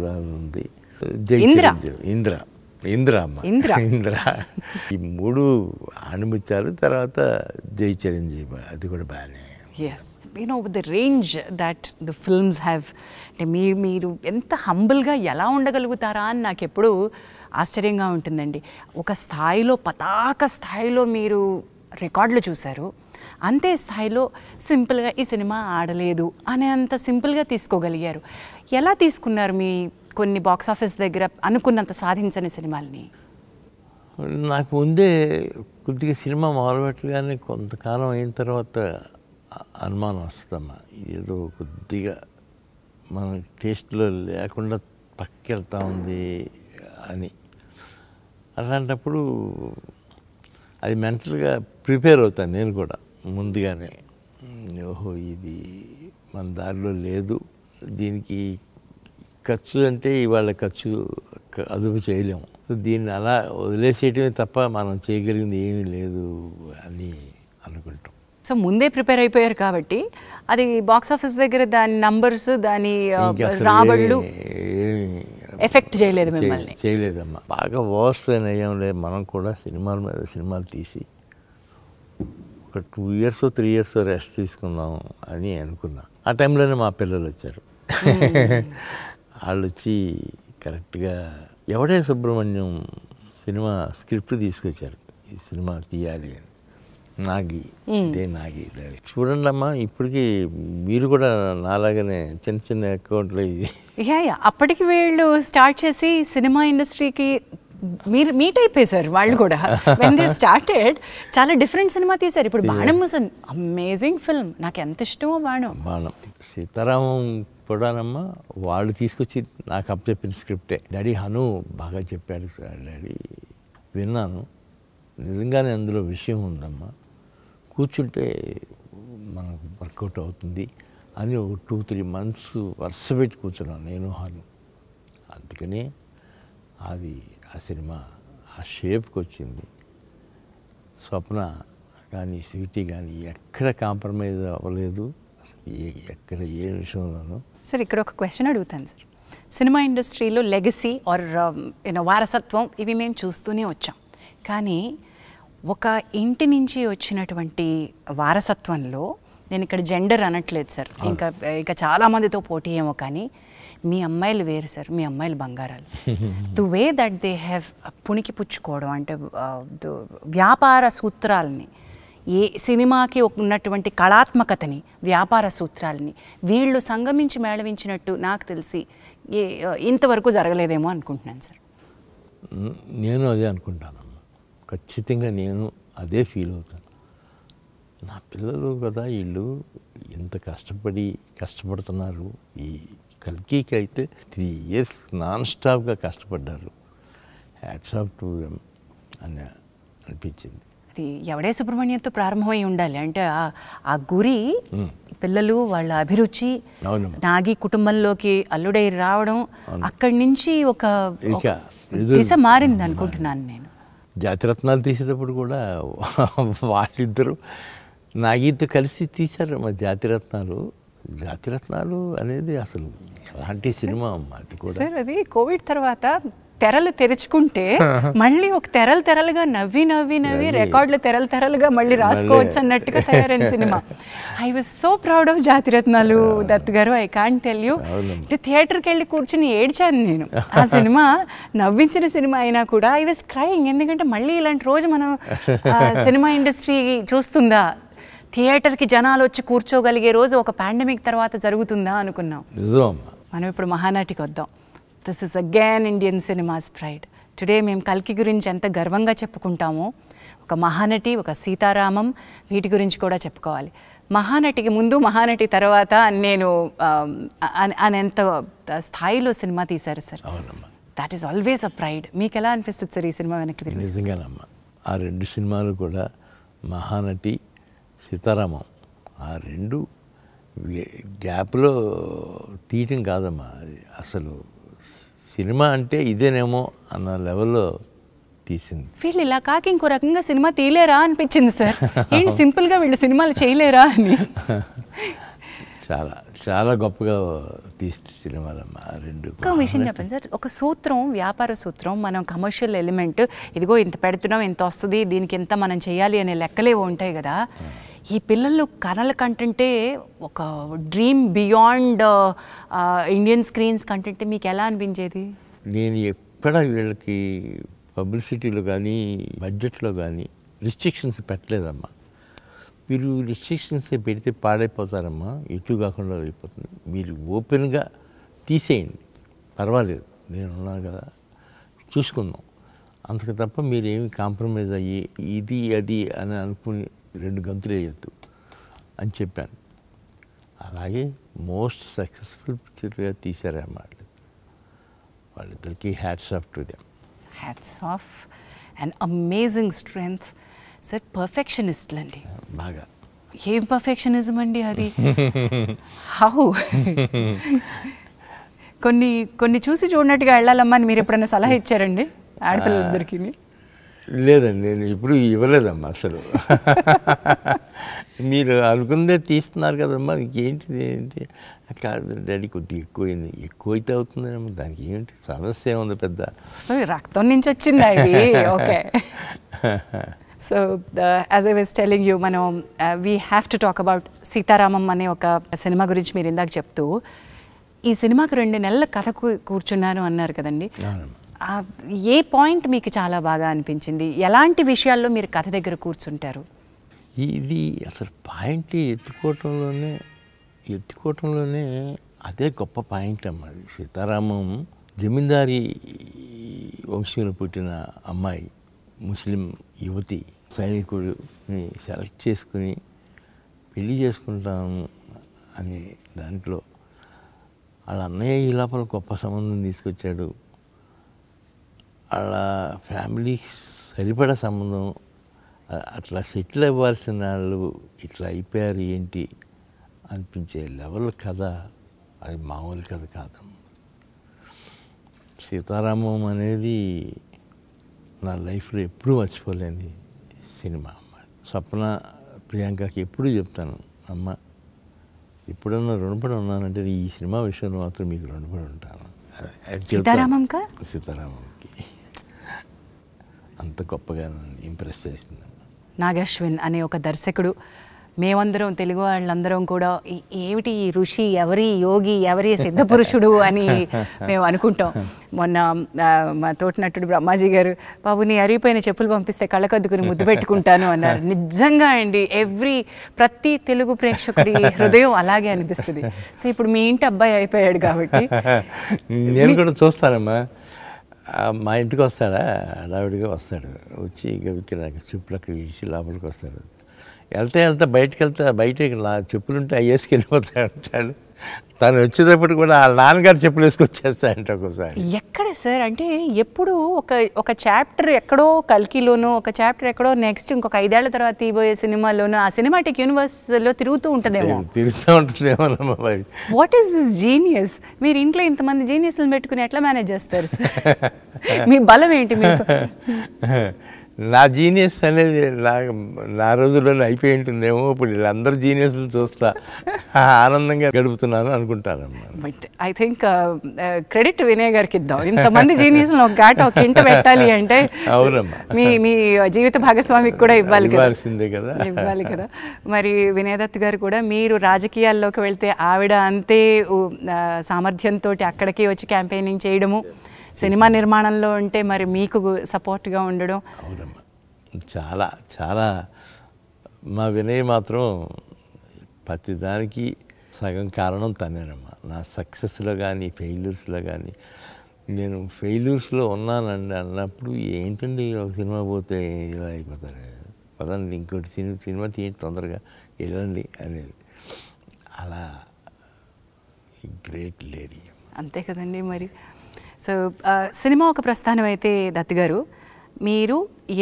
ఇంద్ర ఈ 3 ఆణిముత్యాలు. తర్వాత జై చిరంజీవి, అది కూడా బాగానే. Yes, the range that the films have. అంటే మీరు ఎంత హంబుల్గా ఎలా ఉండగలుగుతారా అని నాకు ఎప్పుడు ఆశ్చర్యంగా ఉంటుందండి. ఒక స్థాయిలో, పతాక స్థాయిలో మీరు రికార్డులు చూశారు, అంతే స్థాయిలో సింపుల్గా ఈ సినిమా ఆడలేదు అనే అంత సింపుల్గా తీసుకోగలిగారు. ఎలా తీసుకున్నారు మీ కొన్ని బాక్స్ ఆఫీస్ దగ్గర అనుకున్నంత సాధించని సినిమాల్ని? నాకు ముందే కొద్దిగా సినిమా మొదలుపెట్టగానే కొంతకాలం అయిన తర్వాత అనుమానం వస్తుందమ్మా, ఏదో కొద్దిగా మన టేస్ట్లో లేకుండా పక్కకి వెళ్తూ ఉంది అని. అలాంటప్పుడు అది మెంటల్గా ప్రిపేర్ అవుతాను నేను కూడా ముందుగానే. ఓహో ఇది మన దారిలో లేదు, దీనికి ఖర్చు అంటే ఇవాళ ఖర్చు అదుపు చేయలేము, దీన్ని అలా వదిలేసేయటమే తప్ప మనం చేయగలిగింది ఏమీ లేదు అని అనుకుంటాం. సో ముందే ప్రిపేర్ అయిపోయారు కాబట్టి అది బాక్స్ ఆఫీస్ దగ్గర దాని నంబర్స్, దాని రాబడులు ఎఫెక్ట్ చేయలేదు మిమ్మల్ని? చేయలేదమ్మా. బాగా వర్స్ట్ అయ్యాం లేదు, మనం కూడా సినిమాల మీద సినిమాలు తీసి ఒక 2 years 3 years రెస్ట్ తీసుకుందాం అని అనుకున్నా. ఆ టైంలోనే మా పిల్లలు వచ్చారు. వాళ్ళు వచ్చి కరెక్ట్గా ఎవడే సుబ్రహ్మణ్యం సినిమా స్క్రిప్ట్ తీసుకొచ్చారు, ఈ సినిమా తీయాలి అని. నాగి ఇదే నాగి చూడండి అమ్మా, ఇప్పటికీ మీరు కూడా నాలాగానే చిన్న చిన్న అకౌంట్లో ఇది అప్పటికి వీళ్ళు స్టార్ట్ చేసి సినిమా ఇండస్ట్రీకి మీరు మీట్ అయిపోయారు వాళ్ళు కూడా. వెన్ దే స్టార్టెడ్ చాలా డిఫరెంట్ సినిమా తీశారు. ఇప్పుడు బాణం వాజ్ అన్ అమేజింగ్ ఫిల్మ్, నాకు ఎంత ఇష్టమో బాణం. సీతారామం కూడానమ్మా వాళ్ళు తీసుకొచ్చి నాకు అప్పచెప్పిన స్క్రిప్టే. డాడీ హను బాగా చెప్పాడు డాడీ, విన్నాను, నిజంగానే అందులో విషయం ఉందమ్మా, కూర్చుంటే మనకు వర్కౌట్ అవుతుంది అని ఒక 2-3 months వరుస పెట్టి కూర్చున్నాను నేను హను. అందుకని అది ఆ సినిమా ఆ షేప్కి వచ్చింది. స్వప్న కానీ స్వీటీ కానీ ఎక్కడ కాంప్రమైజ్ అవ్వలేదు అసలు, ఎక్కడ ఏ విషయంలోనూ. సార్ ఇక్కడ ఒక క్వశ్చన్ అడుగుతాను సార్. సినిమా ఇండస్ట్రీలో లెగసీ ఆర్ వారసత్వం ఇవి మేము చూస్తూనే వచ్చాం, కానీ ఒక ఇంటి నుంచి వచ్చినటువంటి వారసత్వంలో, నేను ఇక్కడ జెండర్ అనట్లేదు సార్, ఇంకా చాలామందితో పోటీ ఏమో, కానీ మీ అమ్మాయిలు వేరు సార్, మీ అమ్మాయిలు బంగారాలు. The way that they have పుణికి పుచ్చుకోవడం అంటే వ్యాపార సూత్రాలని, ఏ సినిమాకి ఉన్నటువంటి కళాత్మకతని, వ్యాపార సూత్రాలని వీళ్ళు సంగమించి మేళవించినట్టు నాకు తెలిసి ఇంతవరకు జరగలేదేమో అనుకుంటున్నాను సార్. నేను అదే అనుకుంటానమ్మా, ఖచ్చితంగా నేను అదే ఫీల్ అవుతాను. నా పిల్లలు కదా వీళ్ళు ఎంత కష్టపడుతున్నారు. ఈ కల్కికి అయితే 3 years నాన్ స్టాప్గా కష్టపడ్డారు. హ్యాట్స్ ఆఫ్ టు దెమ్ అని అనిపించింది. అది ఎవడే సుబ్రహ్మణ్యంతో ప్రారంభమై ఉండాలి అంటే ఆ గురి, పిల్లలు వాళ్ళ అభిరుచి, నాగి కుటుంబంలోకి అల్లుడై రావడం, అక్కడి నుంచి ఒక దిశ మారింది అనుకుంటున్నాను నేను. జాతిరత్నాలు తీసేటప్పుడు కూడా వాళ్ళిద్దరూ నాగితో కలిసి తీశారు మా జాతిరత్నాలు అనేది అసలు ఎలాంటి సినిమా అమ్మా అది కూడా. సార్ అది కోవిడ్ తర్వాత తెరలు తెరుచుకుంటే మళ్ళీ ఒక తెరలుగా నవ్వి రికార్డులు తెరలుగా మళ్ళీ రాసుకోవచ్చు అన్నట్టుగా తయారైన cinema. I was so proud of Jathiratnalu Dutt గారు. ఐ కాంట్ టెల్ యూ, థియేటర్కి వెళ్ళి కూర్చుని ఏడ్చాను నేను. ఆ సినిమా నవ్వించిన సినిమా అయినా కూడా ఐ వాజ్ క్రైయింగ్, ఎందుకంటే మళ్ళీ ఇలాంటి రోజు మనం సినిమా ఇండస్ట్రీ చూస్తుందా, థియేటర్కి జనాలు వచ్చి కూర్చోగలిగే రోజు ఒక పాండమిక్ తర్వాత జరుగుతుందా అనుకున్నాం. మనం ఇప్పుడు మహానటికి వద్దాం. This is again Indian cinemas pride. Today మేము కల్కి గురించి ఎంత గర్వంగా చెప్పుకుంటామో, ఒక మహానటి, ఒక సీతారామం, వీటి గురించి కూడా చెప్పుకోవాలి. మహానటికి ముందు, మహానటి తర్వాత నేను అనేంత స్థాయిలో సినిమా తీశారు sir. That is always a pride. మీకు ఎలా అనిపిస్తుంది సార్ ఈ సినిమా వెనక్కి తిరిగి? నిజంగానమ్మా, ఆ 2 సినిమాలు కూడా మహానటి, సీతారామం, ఆ 2 గ్యాప్లో తీయటం కాదమ్మా, అసలు సినిమా అంటే ఇదేనేమో అన్న లెవెల్లో తీసింది. వీళ్ళు ఇలా కాక ఇంకో రకంగా సినిమా తీయలేరా అనిపించింది సార్. ఏంటి సింపుల్గా వీళ్ళు సినిమాలు చేయలేరా అని. చాలా చాలా గొప్పగా తీస్తే సినిమాలమ్మా 2. ఒక విషయం చెప్పండి సార్, ఒక సూత్రం, వ్యాపార సూత్రం, మనం కమర్షియల్ ఎలిమెంట్, ఇదిగో ఇంత పెడుతున్నాం, ఇంత వస్తుంది, దీనికి ఎంత మనం చేయాలి అనే లెక్కలేవో ఉంటాయి కదా. ఈ పిల్లలు కళల కంటెంటే ఒక డ్రీమ్ బియాండ్ ఇండియన్ స్క్రీన్స్ కంటెంటే మీకు ఎలా అనిపించేది? నేను ఎక్కడ వీళ్ళకి పబ్లిసిటీలో కానీ బడ్జెట్లో కానీ రిస్ట్రిక్షన్స్ పెట్టలేదమ్మా. మీరు రిస్ట్రిక్షన్స్ పెడితే పాడైపోతారమ్మా, ఎటు కాకుండా అయిపోతుంది. మీరు ఓపెన్గా తీసేయండి, పర్వాలేదు, నేనున్నాను కదా, చూసుకుందాం అంతకు తప్ప మీరేమి కాంప్రమైజ్ అయ్యి ఇది అది అని అనుకుని 2 గంతులు వేయద్దు అని చెప్పాను. అలాగే మోస్ట్ సక్సెస్ఫుల్ పిక్చర్గా తీశారన్నమాట. వాళ్ళిద్దరికి hats off to them. Hats off and amazing strength. Sir పర్ఫెక్షనిస్ట్లు అండి. బాగా. ఏం పర్ఫెక్షనిజం అండి అది? హౌ? కొన్ని చూసి చూడనట్టుగా వెళ్ళాలమ్మా అని మీరు ఎప్పుడైనా సలహా ఇచ్చారండి ఆడపిల్లలిద్దరికి? లేదండి, నేను ఇప్పుడు ఇవ్వలేదమ్మా అసలు. మీరు అనుకుందే తీస్తున్నారు కదమ్మా, ఏంటిది ఏంటి? కాదు డాడీ కొద్దిగా ఎక్కువైంది. ఎక్కువైతే అవుతుందమ్మా, దానికి ఏంటి సమస్య ఏముంది పెద్ద? సో రక్తం నుంచి వచ్చింది అది. Okay. So as I was telling you, మనం we have to talk about Sitaramam అనే ఒక సినిమా గురించి మీరు ఇందాక చెప్తూ, ఈ సినిమాకు 2 నెలల కథ కూర్చున్నాను అన్నారు కదండి. ఏ పాయింట్ మీకు చాలా బాగా అనిపించింది? ఎలాంటి విషయాల్లో మీరు కథ దగ్గర కూర్చుంటారు? ఇది అసలు పాయింట్ ఎత్తుకోవటంలోనే అదే గొప్ప పాయింట్ అమ్మా. సీతారామం జమీందారీ వంశంలో పుట్టిన అమ్మాయి, ముస్లిం యువతి, సైనికుడిని సెలెక్ట్ చేసుకుని పెళ్లి చేసుకుంటాము అనే దాంట్లో వాళ్ళ అన్నయ్య ఈ లోపల గొప్ప సంబంధం తీసుకొచ్చాడు. వాళ్ళ ఫ్యామిలీకి సరిపడా సంబంధం, అట్లా సెటిల్ అవ్వాల్సిన వాళ్ళు ఇట్లా అయిపోయారు ఏంటి అనిపించే లెవెల్ కథ. అది మామూలు కథ కాదమ్మా. సీతారామం అనేది నా లైఫ్లో ఎప్పుడూ మర్చిపోలేని సినిమా అమ్మ. స్వప్న ప్రియాంకకి ఎప్పుడూ చెప్తాను, అమ్మ ఎప్పుడన్నా రుణపడి ఉన్నానంటే ఈ సినిమా విషయంలో మాత్రం మీకు రుణపడి ఉంటాను. సీతారామంకి అంత గొప్పగా ఇంప్రెస్ చేసింది. నాగశ్విన్ అనే ఒక దర్శకుడు, మేమందరం తెలుగు వాళ్ళందరం కూడా ఏమిటి ఈ ఋషి, ఎవరి యోగి, ఎవరి సిద్ధపురుషుడు అని మేము అనుకుంటాం. మొన్న మా తోటినట్టుడు బ్రహ్మాజీ గారు, బాబు నీ అరిగిపోయిన చెప్పులు పంపిస్తే కళ్ళకద్దుకుని ముద్దు పెట్టుకుంటాను అన్నారు. నిజంగా అండి, ప్రతి తెలుగు ప్రేక్షకుడి హృదయం అలాగే అనిపిస్తుంది. సో ఇప్పుడు మీ ఇంటి అబ్బాయి అయిపోయాడు కాబట్టి నేను కూడా చూస్తానమ్మా. మా ఇంటికి వస్తాడా, హడావిడిగా వస్తాడు, వచ్చి గవికి నాకు చెప్పులకి ఇచ్చి లోపలికి వస్తాడు. వెళ్తే బయటకు బయట చెప్పులుంటే వేసుకెళ్ళిపోతాడు అంటాడు. తను వచ్చేటప్పుడు కూడా వాళ్ళ నాన్నగారు చెప్పులు వేసుకొచ్చేస్తాయంట ఒక్కోసారి. ఎక్కడ సార్ అంటే ఎప్పుడు ఒక చాప్టర్ ఎక్కడో కల్కిలోనో, ఒక చాప్టర్ ఎక్కడో నెక్స్ట్ ఇంకొక 5 ఏళ్ల తర్వాత తీయబోయే సినిమాలోనో ఆ సినిమాటిక్ యూనివర్స్లో తిరుగుతూ ఉంటుందేమో. What is this genius? మీరు ఇంట్లో ఇంతమంది జీనియస్లను పెట్టుకుని ఎట్లా మేనేజ్ చేస్తారు సార్? మీ బలం ఏంటి? నా జీనియస్ అనేది నా రోజుల్లోనే అయిపోయి ఉంటుందేమో. ఇప్పుడు వీళ్ళందరూ జీనియస్లు చూస్తా ఆనందంగా గడుపుతున్నాను అనుకుంటారమ్మా. But I think credit Vinay గారికి ఇద్దాం. ఇంతమంది జీనియస్లు ఒక ఇంట పెట్టాలి అంటే అవునమ్మా, మీ జీవిత భాగస్వామికి కూడా ఇవ్వాల్సిందే కదా, ఇవ్వాలి కదా. మరి వినయ్ దత్ గారు కూడా, మీరు రాజకీయాల్లోకి వెళ్తే ఆవిడ అంతే సామర్థ్యంతో అక్కడికి వచ్చి క్యాంపెయినింగ్ చేయడము, సినిమా నిర్మాణంలో ఉంటే మరి మీకు సపోర్ట్గా ఉండడం. అవునమ్మా, చాలా చాలా. మా వినయ్ మాత్రం ప్రతిదానికి సగం కారణం తనేనమ్మా. నా సక్సెస్లో కానీ ఫెయిల్యూర్స్లో కానీ. నేను ఫెయిల్యూర్స్లో ఉన్నానండి అన్నప్పుడు, ఏంటండి ఒక సినిమా పోతే ఇలా అయిపోతారు, పదండి ఇంకోటి సినిమా తీయండి తొందరగా వెళ్ళండి అనేది. అలా గ్రేట్ లేడీ. అంతే కదండి మరి. సో సినిమా ఒక ప్రస్థానం అయితే దత్ గారు, మీరు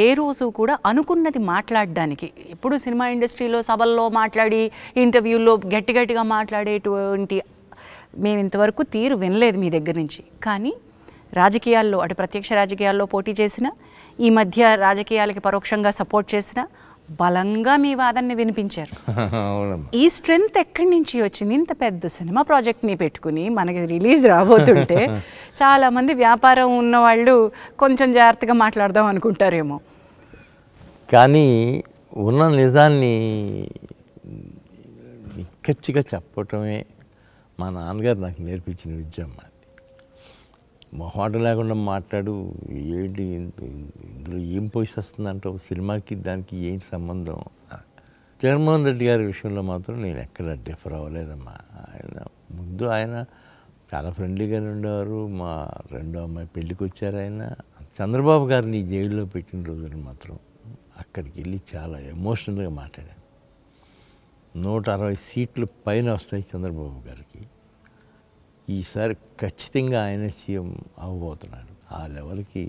ఏ రోజు కూడా అనుకున్నది మాట్లాడడానికి, ఎప్పుడు సినిమా ఇండస్ట్రీలో సభల్లో మాట్లాడి ఇంటర్వ్యూల్లో గట్టిగా మాట్లాడేటువంటి మేము ఇంతవరకు తీరు వినలేదు మీ దగ్గర నుంచి. కానీ రాజకీయాల్లో, అటు ప్రత్యక్ష రాజకీయాల్లో పోటీ చేసిన, ఈ మధ్య రాజకీయాలకి పరోక్షంగా సపోర్ట్ చేసిన, బలంగా మీ వాదనని వినిపించారు. ఈ స్ట్రెంగ్త్ ఎక్కడి నుంచి వచ్చింది? ఇంత పెద్ద సినిమా ప్రాజెక్ట్ని పెట్టుకుని మనకి రిలీజ్ రాబోతుంటే చాలామంది వ్యాపారం ఉన్నవాళ్ళు కొంచెం జాగ్రత్తగా మాట్లాడదాం అనుకుంటారేమో. కానీ ఉన్న నిజాన్ని నిక్కచ్చిగా చెప్పటమే మా నాన్నగారు నాకు నేర్పించిన విద్య అమ్మా. మొహాట లేకుండా మాట్లాడు, ఏంటి ఇందులో ఏం పోయి వస్తుందంటే సినిమాకి దానికి ఏంటి సంబంధం. జగన్మోహన్ రెడ్డి గారి విషయంలో మాత్రం నేను ఎక్కడ డిఫర్ అవ్వలేదమ్మా. ఆయన చాలా ఫ్రెండ్లీగానే ఉండేవారు. మా రెండో అమ్మాయి పెళ్ళికి వచ్చారు, ఆయన చంద్రబాబు గారిని జైల్లో పెట్టిన రోజున మాత్రం అక్కడికి వెళ్ళి చాలా ఎమోషనల్గా మాట్లాడాను. 160 సీట్లు పైన వస్తాయి చంద్రబాబు గారికి. ఈసారి ఖచ్చితంగా ఆయన సీఎం అవ్వబోతున్నాడు. ఆ లెవెల్కి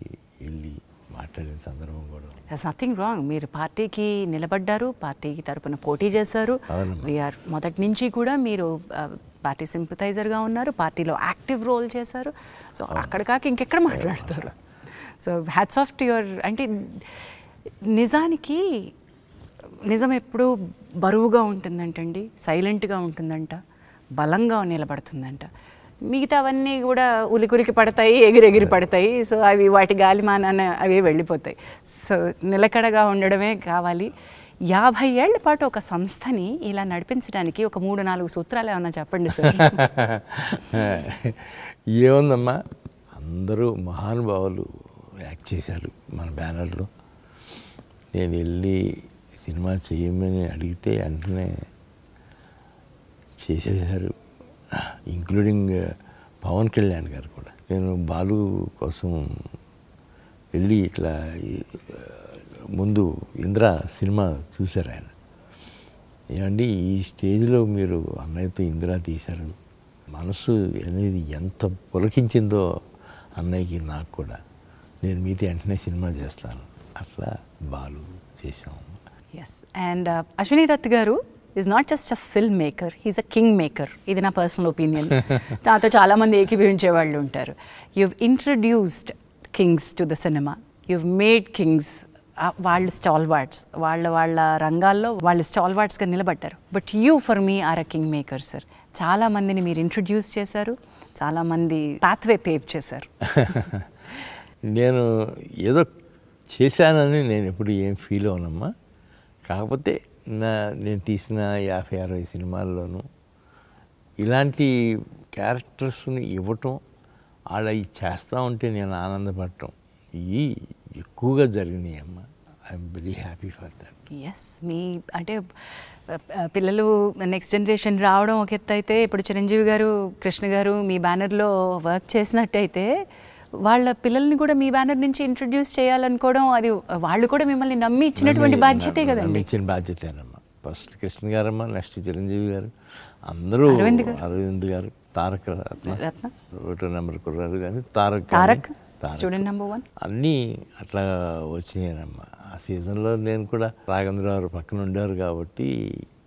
వెళ్ళి మాట్లాడిన సందర్భం కూడా. That's nothing wrong. మీరు పార్టీకి నిలబడ్డారు, పార్టీకి తరపున పోటీ చేశారు. వీఆర్ మొదటి నుంచి కూడా మీరు పార్టీ సింపథైజర్గా ఉన్నారు, పార్టీలో యాక్టివ్ రోల్ చేశారు. సో అక్కడ కాక ఇంకెక్కడ మాట్లాడతారు. So hats off to your. అంటే నిజానికి నిజం ఎప్పుడూ బరువుగా ఉంటుందంటండి, సైలెంట్గా ఉంటుందంట, బలంగా నిలబడుతుందంట. మిగతావన్నీ కూడా ఉలికులికి పడతాయి, ఎగిరెగిరి పడతాయి. సో అవి వాటి గాలిమానాన అవి వెళ్ళిపోతాయి. సో నిలకడగా ఉండడమే కావాలి. 50 ఏళ్ల పాటు ఒక సంస్థని ఇలా నడిపించడానికి ఒక 3-4 సూత్రాలు ఏమన్నా చెప్పండి సార్. ఏముందమ్మా, అందరూ మహానుభావులు యాక్ట్ చేశారు మన బ్యానర్లో. నేను వెళ్ళి సినిమా చేయమని అడిగితే వెంటనే చేసేసారు, ఇంక్లూడింగ్ పవన్ కళ్యాణ్ గారు కూడా. నేను బాలు కోసం వెళ్ళి ఇట్లా ముందు ఇంద్ర సినిమా చూశారు ఆయన. ఏమండి ఈ స్టేజ్లో మీరు అన్నయ్యతో ఇంద్ర తీశారు, మనసు అనేది ఎంత పులకించిందో అన్నయ్యకి నాకు కూడా, నేను మీతో వెంటనే సినిమా చేస్తాను, అట్లా బాలు చేసాము. ఎస్. అండ్ అశ్విని దత్ గారు is not just a film maker, he's a king maker. ఇది నా పర్సనల్ ఒపీనియన్. నాతో చాలామంది ఏకీభవించే వాళ్ళు ఉంటారు. You introduced kings to the cinema, you made kings. వాళ్ళు స్టాల్వార్డ్స్, వాళ్ళ రంగాల్లో వాళ్ళు స్టాల్వార్డ్స్గా నిలబడ్డారు. But you for me are a king maker sir. చాలామందిని మీరు ఇంట్రడ్యూస్ చేశారు, చాలామంది పాత్వే పేవ్ చేశారు. నేను ఏదో చేశానని నేను ఎప్పుడు ఏం ఫీల్ అవనమ్మా. కాకపోతే నేను తీసిన 50-60 సినిమాల్లోనూ ఇలాంటి క్యారెక్టర్స్ని ఇవ్వటం, ఆడ ఇది చేస్తూ ఉంటే నేను ఆనందపడటం, ఇవి ఎక్కువగా జరిగినాయి అమ్మా. I'm very happy for that. Yes. మీ అంటే పిల్లలు నెక్స్ట్ జనరేషన్ రావడం ఒక ఎత్తు అయితే, ఇప్పుడు చిరంజీవి గారు, కృష్ణ గారు మీ బ్యానర్లో వర్క్ చేసినట్టయితే వాళ్ళ పిల్లల్ని కూడా మీ బ్యానర్ నుంచి ఇంట్రడ్యూస్ చేయాలనుకోవడం, అది వాళ్ళు కూడా మిమ్మల్ని నమ్మి ఇచ్చినటువంటి బాధ్యతే కదండి. ఇచ్చిన బాధ్యతేనమ్మా. ఫస్ట్ కృష్ణ గారమ్మా, నెక్స్ట్ చిరంజీవి గారు, అందరూ అరవింద్ గారు, తారక రత్న, ఒకటో నెంబర్ కుర్రారు కానీ తారక్ స్టూడెంట్ నెంబర్ 1 అన్నీ అట్లా వచ్చినాయనమ్మా. ఆ సీజన్లో నేను కూడా రాఘవేంద్ర గారు పక్కన ఉండేవారు కాబట్టి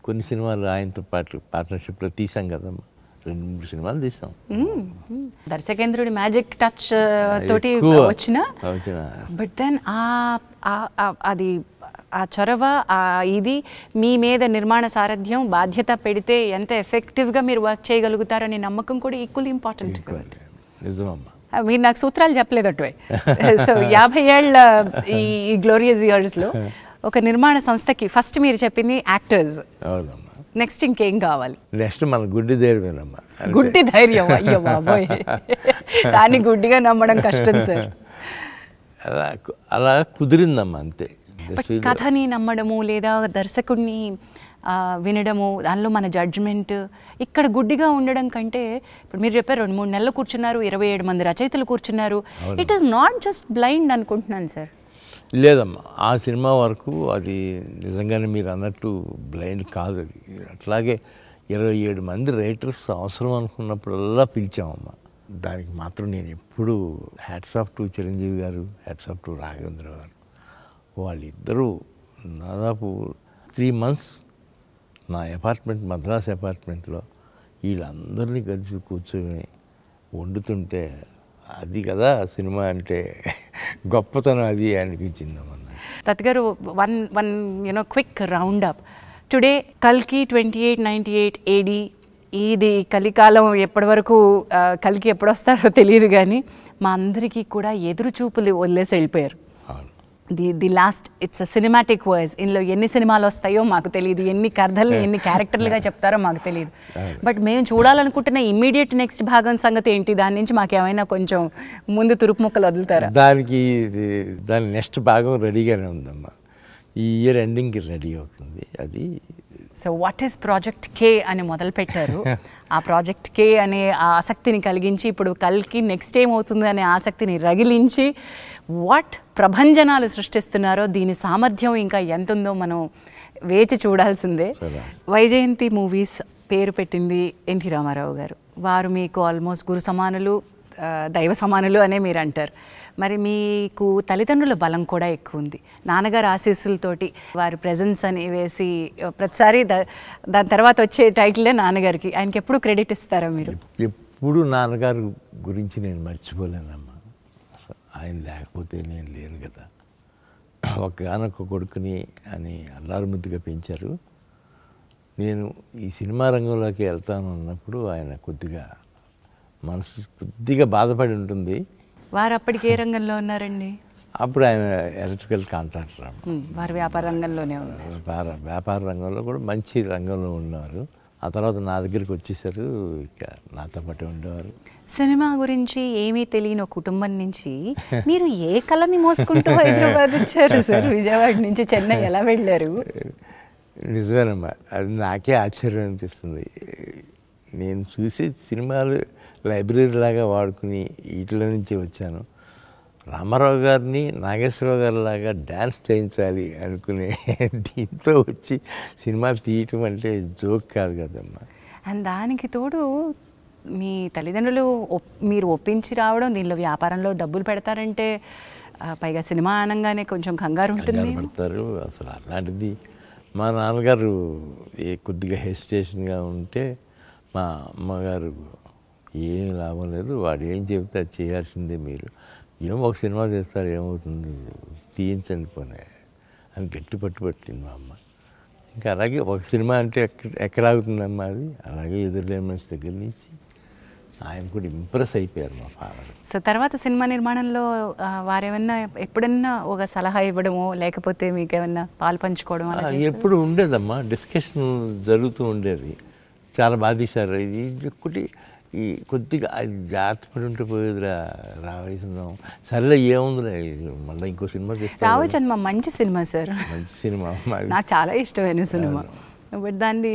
కొన్ని సినిమాలు ఆయనతో పాటు పార్ట్నర్షిప్లో తీసాం కదమ్మా. 2-3 సినిమాలు తీసాం. దర్శకేంద్రుడి మ్యాజిక్ టచ్ తోటి వచ్చిన, బట్ దెన్ అది ఆ చొరవ, ఇది మీ మీద నిర్మాణ సారథ్యం బాధ్యత పెడితే ఎంత ఎఫెక్టివ్గా మీరు వర్క్ చేయగలుగుతారనే నమ్మకం కూడా ఈక్వల్లీ ఇంపార్టెంట్. నిజమమ్మా. మీరు నాకు సూత్రాలు చెప్పలేదు అటువై. సో 50 ఏళ్ళ ఈ గ్లోరియస్ ఇయర్స్లో ఒక నిర్మాణ సంస్థకి ఫస్ట్ మీరు చెప్పింది యాక్టర్స్. అవునమ్మా. నెక్స్ట్ ఇంకేం కావాలి? నెక్స్ట్ మన గుడ్డి ధైర్యమేనమ్మా. గుడ్డి ధైర్యం, అయ్యో బాబోయ్, దాన్ని గుడ్డిగా నమ్మడం కష్టం సార్. అలా కుదిరిందమ్మా అంతే. కథని నమ్మడము లేదా దర్శకుడిని వినడము, దానిలో మన జడ్జ్మెంట్, ఇక్కడ గుడ్డిగా ఉండడం కంటే, ఇప్పుడు మీరు చెప్పారు 2-3 నెలలు కూర్చున్నారు, 27 మంది రచయితలు కూర్చున్నారు. It is not just blind అనుకుంటున్నాను సార్. లేదమ్మా, ఆ సినిమా వరకు అది నిజంగానే మీరు అన్నట్టు బ్లైండ్ కాదు. అది అట్లాగే 27 మంది రైటర్స్ అవసరం అనుకున్నప్పుడల్లా పిలిచామమ్మా. దానికి మాత్రం నేను ఎప్పుడు హ్యాట్స్ ఆఫ్ టు చిరంజీవి గారు, హ్యాట్స్ ఆఫ్ టు రాఘవేంద్ర గారు. వాళ్ళిద్దరూ దాదాపు 3 months నా అపార్ట్మెంట్, మద్రాస్ అపార్ట్మెంట్లో వీళ్ళందరినీ కలిసి కూర్చొని వండుతుంటే, అది కదా సినిమా అంటే గొప్పతనం, అది అనిపించిందమ్మా. దత్ గారు, one quick round up. Today కల్కి 2898 AD, ఇది కలికాలం. ఎప్పటి వరకు కల్కి ఎప్పుడు వస్తారో తెలియదు, కానీ మా అందరికీ కూడా ఎదురు చూపులు వదిలేసి వెళ్ళిపోయారు. The last, it's a cinematic verse. ఇందులో ఎన్ని సినిమాలు వస్తాయో మాకు తెలియదు, ఎన్ని కథలు ఎన్ని క్యారెక్టర్లుగా చెప్తారో మాకు తెలియదు. బట్ మేము చూడాలనుకుంటున్న ఇమ్మీడియట్ నెక్స్ట్ భాగం సంగతి ఏంటి? దాని నుంచి మాకేమైనా కొంచెం ముందు తురుపు ముక్కలు వదులుతారా? దాని నెక్స్ట్ భాగం రెడీగానే ఉందమ్మా. ఈ ఇయర్ ఎండింగ్కి రెడీ అవుతుంది అది. So what is project K అని మొదలు పెట్టారు. ఆ ప్రాజెక్ట్కే అనే ఆ ఆసక్తిని కలిగించి ఇప్పుడు కల్కి నెక్స్ట్ ఏమవుతుంది అనే ఆసక్తిని రగిలించి వాట్ ప్రభంజనాలు సృష్టిస్తున్నారో దీని సామర్థ్యం ఇంకా ఎంత ఉందో మనం వేచి చూడాల్సిందే. వైజయంతి మూవీస్ పేరు పెట్టింది ఎన్టీ రామారావు గారు. వారు మీకు ఆల్మోస్ట్ గురు సమానులు, దైవ సమానులు అనే మీరు అంటారు. మరి మీకు తల్లిదండ్రుల బలం కూడా ఎక్కువ ఉంది. నాన్నగారు ఆశీస్సులతోటి వారి ప్రెజెన్స్ అని వేసి ప్రతిసారి దాని తర్వాత వచ్చే టైటిలే నాన్నగారికి. ఆయనకి ఎప్పుడు క్రెడిట్ ఇస్తారా మీరు? ఎప్పుడు నాన్నగారు గురించి నేను మర్చిపోలేనమ్మా. ఆయన లేకపోతే నేను లేను కదా. ఒక్కగానొక్క కొడుకుని అని అల్లారు ముద్దుగా పెంచారు. నేను ఈ సినిమా రంగంలోకి వెళ్తాను అన్నప్పుడు ఆయన మనసు కొద్దిగా బాధపడి ఉంటుంది. వారు అప్పటికి ఏ రంగంలో ఉన్నారండి? అప్పుడు ఆయన ఎలక్ట్రికల్ కాంట్రాక్టర్. వారు వ్యాపార రంగంలోనే ఉన్నారు. వ్యాపార రంగంలో కూడా మంచి రంగంలో ఉన్నారు. ఆ తర్వాత నా దగ్గరికి వచ్చేసారు, ఇక నాతో పాటు ఉండేవారు. సినిమా గురించి ఏమీ తెలియని కుటుంబం నుంచి మీరు ఏ కళని మోసుకుంటూ హైదరాబాద్ వచ్చారు సార్? విజయవాడ నుంచి చెన్నై ఎలా వెళ్ళారు? నిజమేనమ్మా, అది నాకే ఆశ్చర్యం అనిపిస్తుంది. నేను చూసే సినిమాలు లైబ్రరీ లాగా వాడుకుని వీటిలో నుంచి వచ్చాను. రామారావు గారిని నాగేశ్వరరావు గారి లాగా డ్యాన్స్ చేయించాలి అనుకునే దీంతో వచ్చి సినిమాలు తీయటం అంటే జోక్ కాదు కదమ్మా. అండ్ దానికి తోడు మీ తల్లిదండ్రులు మీరు ఒప్పించి రావడం, దీనిలో వ్యాపారంలో డబ్బులు పెడతారంటే పైగా సినిమా అనగానే కొంచెం కంగారు ఉంటుంది. పడతారు అసలు. అలాంటిది మా నాన్నగారు కొద్దిగా హెసిటేషన్గా ఉంటే మా అమ్మగారు ఏం లాభం లేదు, వాడు ఏం చెబితే అది చేయాల్సిందే, మీరు ఒక సినిమా చేస్తారు ఏమవుతుంది, తీయించండి పోనీ అని గట్టి పట్టింది మా అమ్మ. ఇంకా అలాగే ఒక సినిమా అంటే ఎక్కడ ఆగుతుందమ్మా అది. అలాగే ఎదురులేని మనిషి దగ్గర నుంచి ఆయన కూడా ఇంప్రెస్ అయిపోయారు మా ఫాదర్. సో తర్వాత సినిమా నిర్మాణంలో వారేమన్నా ఎప్పుడన్నా ఒక సలహా ఇవ్వడమో లేకపోతే మీకు ఏమన్నా పాలు పంచుకోవడం ఎప్పుడు ఉండేదమ్మా, డిస్కషన్ జరుగుతూ ఉండేది. చాలా బాగా తీశారు, ఇది ఒకటి ఈ కొద్దిగా అది జాగ్రత్త పడి ఉంటే పోయేదిరా రావేసిందాం, సరేలే ఏముందిలే మళ్ళీ ఇంకో సినిమా తీస్తాం. రావచ్చమ్మా మంచి సినిమా సార్, మంచి సినిమా, నాకు చాలా ఇష్టమైన సినిమా. బట్ దాన్ని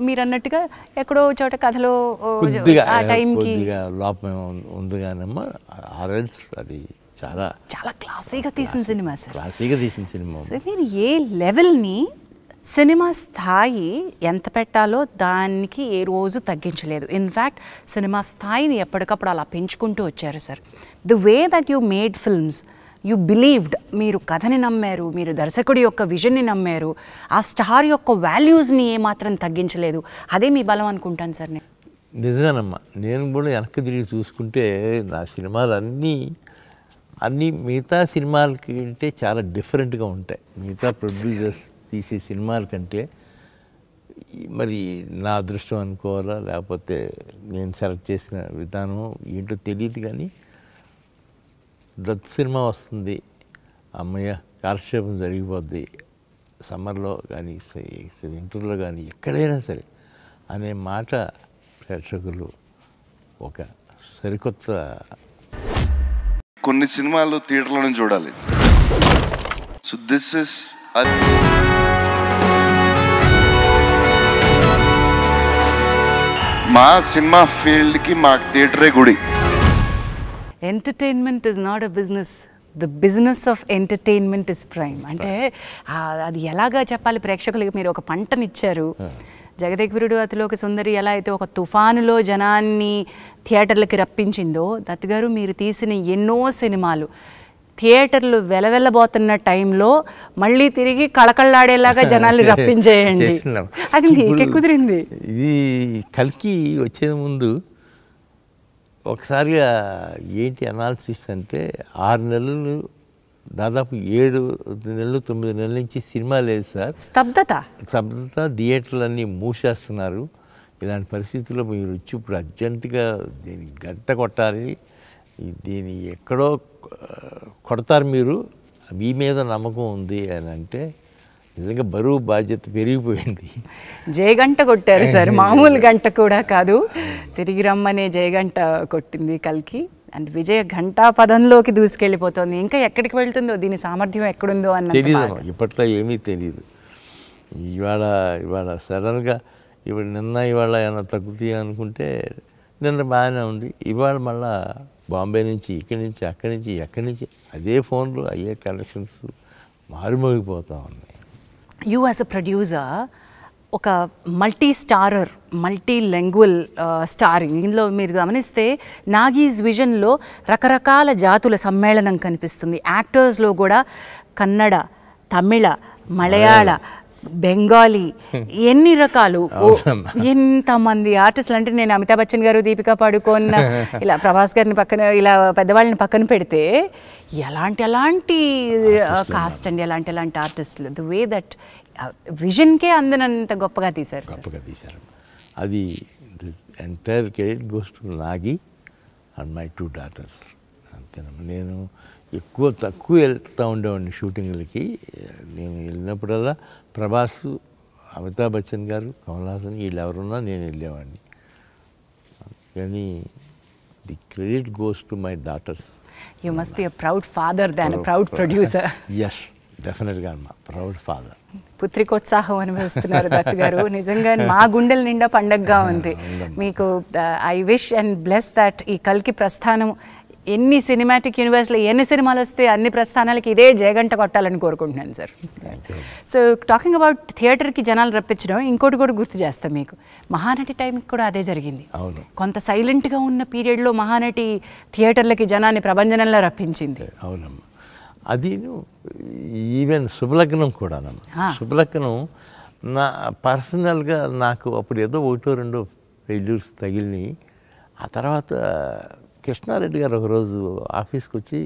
మీరు అన్నట్టుగా ఎక్కడో చోట కథలో ఆ టైంకి లోపం ఉంది కానమ్మా. ఆర్ఎల్స్ అది చాలా చాలా క్లాసీగా తీసిన సినిమా సార్. క్లాసీగా తీసిన సినిమా. మీరు ఏ లెవెల్ని సినిమా స్థాయి ఎంత పెట్టాలో దానికి ఏ రోజు తగ్గించలేదు. ఇన్ఫ్యాక్ట్ సినిమా స్థాయిని ఎప్పటికప్పుడు అలా పెంచుకుంటూ వచ్చారు sir. The way that you made films, you believed, మీరు కథని నమ్మారు, మీరు దర్శకుడి యొక్క విజన్ని నమ్మారు, ఆ స్టార్ యొక్క వాల్యూస్ని ఏమాత్రం తగ్గించలేదు. అదే మీ బలం అనుకుంటాను సార్. నేను నిజమేనమ్మా, నేను కూడా వెనక్కి తిరిగి చూసుకుంటే నా సినిమాలు అన్నీ మిగతా సినిమాల కంటే చాలా డిఫరెంట్గా ఉంటాయి. మిగతా ప్రొడ్యూసర్స్ తీసే సినిమాల కంటే మరి నా అదృష్టం అనుకోవాలా లేకపోతే నేను సెలెక్ట్ చేసిన విధానం ఏంటో తెలియదు, కానీ దత్ సినిమా వస్తుంది, అమ్మయ్య కాలక్షేపం జరిగిపోద్ది, సమ్మర్లో కానీ వింటర్లో కానీ ఎక్కడైనా సరే అనే మాట ప్రేక్షకులు ఒక సరికొత్త. కొన్ని సినిమాలు థియేటర్లోనే చూడాలి. సో దిస్ ఇస్ మా సినిమా ఫీల్డ్కి మాకు థియేటరే గుడి. Entertainment is not a business, the business of entertainment is prime. అంటే అది ఎలాగా చెప్పాలి ప్రేక్షకులకి? మీరు ఒక పంటనిచ్చారు. జగదేగురుడు అతిలోక సుందరి ఎలా అయితే ఒక తుఫానులో జనాన్ని థియేటర్లకి రప్పించిందో, దత్ గారు మీరు తీసిన ఎన్నో సినిమాలు థియేటర్లు వెలవెల్లబోతున్న టైంలో మళ్ళీ తిరిగి కళకళలాడేలాగా జనాల్ని రప్పించేయండి. అది మీకే కుదిరింది. ఇది కల్కి వచ్చే ముందు ఒకసారిగా ఏంటి అనాలిసిస్ అంటే 6 నెలలు దాదాపు 7 నెలలు 9 నెలల నుంచి సినిమా లేదు సార్. స్తబ్దత థియేటర్లన్నీ మూసేస్తున్నారు. ఇలాంటి పరిస్థితుల్లో మీరు వచ్చి ఇప్పుడు అర్జెంటుగా దీన్ని గంట కొట్టాలి, దీన్ని ఎక్కడో కొడతారు మీరు, మీ మీద నమ్మకం ఉంది అని అంటే నిజంగా బరువు బాధ్యత పెరిగిపోయింది. జయగంట కొట్టారు సార్, మామూలు గంట కూడా కాదు. తిరిగి రమ్మనే జయగంట కొట్టింది కల్కి. అండ్ విజయ ఘంటా పదంలోకి దూసుకెళ్ళిపోతుంది. ఇంకా ఎక్కడికి వెళ్తుందో, దీని సామర్థ్యం ఎక్కడుందో అన్న తెలియదు, ఇప్పట్లో ఏమీ తెలియదు. ఇవాళ సడన్గా ఇప్పుడు ఇవాళ ఏమైనా తగ్గుతాయి అనుకుంటే నిన్న బాగానే ఉంది, ఇవాళ మళ్ళా బాంబే నుంచి ఇక్కడి నుంచి ఎక్కడి నుంచి అదే ఫోన్లు అయ్యే కలెక్షన్స్ మారుమోగిపోతూ ఉన్నాయి. యూ యాజ్ అ ప్రొడ్యూసర్ ఒక multi starrer, multi language starring, ఇందులో మీరు గమనిస్తే నాగీస్ విజన్లో రకరకాల జాతుల సమ్మేళనం కనిపిస్తుంది. యాక్టర్స్లో కూడా కన్నడ, తమిళ, మలయాళ, బెంగాలీ, ఎన్ని రకాలు, ఎంతమంది ఆర్టిస్టులు. అంటే నేను అమితాబ్ బచ్చన్ గారు, దీపికా పడుకోన్, ఇలా ప్రభాస్ గారిని పక్కన, ఇలా పెద్దవాళ్ళని పక్కన పెడితే ఎలాంటి కాస్ట్ అండి, ఎలాంటి ఆర్టిస్టులు. ద వే దట్ విజన్కే అందనంత గొప్పగా తీశారు. అది entire credit goes to Nagi and my 2 daughters. అంతేనమ్మా. నేను తక్కువ వెళ్తూ ఉండేవాడిని షూటింగ్లకి. నేను వెళ్ళినప్పుడల్లా ప్రభాస్, అమితాబ్ బచ్చన్ గారు, కమల్ హాసన్ వీళ్ళు ఎవరున్నా నేను వెళ్ళేవాడిని. కానీ the credit goes to my daughters. You must be a proud father than a proud producer. Yes, డెఫినెట్గా అమ్మా, ప్రౌడ్ ఫాదర్. పుత్రికోత్సాహం అనుభవిస్తున్నారు దత్ గారు. నిజంగా మా గుండెల నిండా పండగగా ఉంది మీకు. I wish and bless that ఈ కల్కి ప్రస్థానం ఎన్ని సినిమాటిక్ యూనివర్స్లో ఎన్ని సినిమాలు వస్తే అన్ని ప్రస్థానాలకి ఇదే జయగంట కొట్టాలని కోరుకుంటున్నాను సార్. సో టాకింగ్ అబౌట్ థియేటర్కి జనాలు రప్పించడం, ఇంకోటి కూడా గుర్తు చేస్తాం మీకు, మహానటి టైంకి కూడా అదే జరిగింది. కొంత సైలెంట్గా ఉన్న పీరియడ్లో మహానటి థియేటర్లకి జనాన్ని ప్రభంజనంలో రప్పించింది. అవునమ్మా. అది ఈవెన్ శుభలగ్నం కూడానమ్మా. శుభలగ్నం నా పర్సనల్గా నాకు అప్పుడు ఏదో 1-2 ఫెయిల్యూర్స్ తగిలినాయి. ఆ తర్వాత కృష్ణారెడ్డి గారు ఒకరోజు ఆఫీస్కి వచ్చి,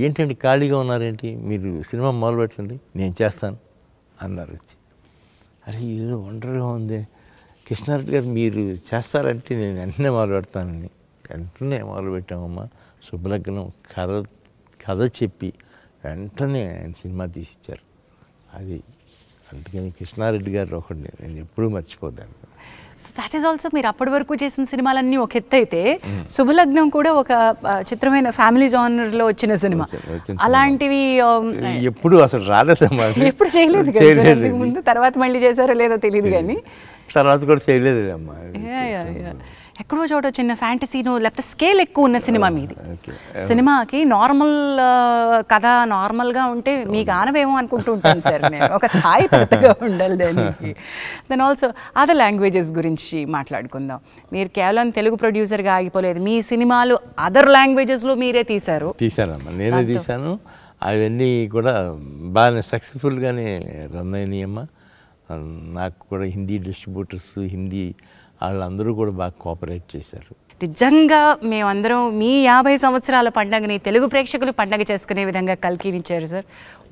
ఏంటంటే ఖాళీగా ఉన్నారేంటి, మీరు సినిమా మొదలు పెట్టండి, నేను చేస్తాను అన్నారు వచ్చి. అరే ఏదో వండర్గా ఉంది కృష్ణారెడ్డి గారు, మీరు చేస్తారంటే నేను వెంటనే మొదలు పెడతానని. వెంటనే మొదలుపెట్టామమ్మా. శుభలగ్నం కథ చెప్పి వెంటనే ఆయన సినిమా తీసిచ్చారు. అది అందుకని కృష్ణారెడ్డి గారు ఒకటి నేను ఎప్పుడూ మర్చిపోతాను. సో దాట్ ఈస్ ఆల్సో, మీరు అప్పటి వరకు చేసిన సినిమాలన్నీ ఒక ఎత్తు అయితే శుభలగ్నం కూడా ఒక చిత్రమైన ఫ్యామిలీ జానర్లో వచ్చిన సినిమా. అలాంటివి ఎప్పుడు అసలు రాలేదమ్మా, ఎప్పుడు చేయలేదు కదా ముందు. తర్వాత మళ్ళీ చేశారో లేదో తెలియదు కానీ తర్వాత కూడా చేయలేదు అమ్మా. ఎక్కడో చోట చిన్న ఫ్యాంటసీనో లేకపోతే స్కేల్ ఎక్కువ ఉన్న సినిమా మీది. సినిమాకి నార్మల్ కథ నార్మల్గా ఉంటే మీకు ఆనవేమో అనుకుంటూ ఉంటాను సార్ నేను. ఒక స్థాయి పెద్దగా ఉండాలి దానికి. దెన్ ఆల్సో అదర్ లాంగ్వేజెస్ గురించి మాట్లాడుకుందాం. మీరు కేవలం తెలుగు ప్రొడ్యూసర్గా ఆగిపోలేదు, మీ సినిమాలు అదర్ లాంగ్వేజెస్లో మీరే తీశారమ్మా. నేనే తీశాను. అవన్నీ కూడా బాగానే సక్సెస్ఫుల్గానే రన్ అయినాయమ్మా. నాకు కూడా హిందీ డిస్ట్రిబ్యూటర్స్, హిందీ వాళ్ళందరూ కూడా బాగా కోఆపరేట్ చేశారు. నిజంగా మేమందరం మీ 50 సంవత్సరాల పండుగని తెలుగు ప్రేక్షకులు పండుగ చేసుకునే విధంగా కల్కినిచ్చారు sir.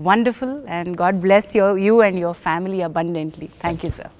Wonderful, and God bless you and your family abundantly. Thank you sir.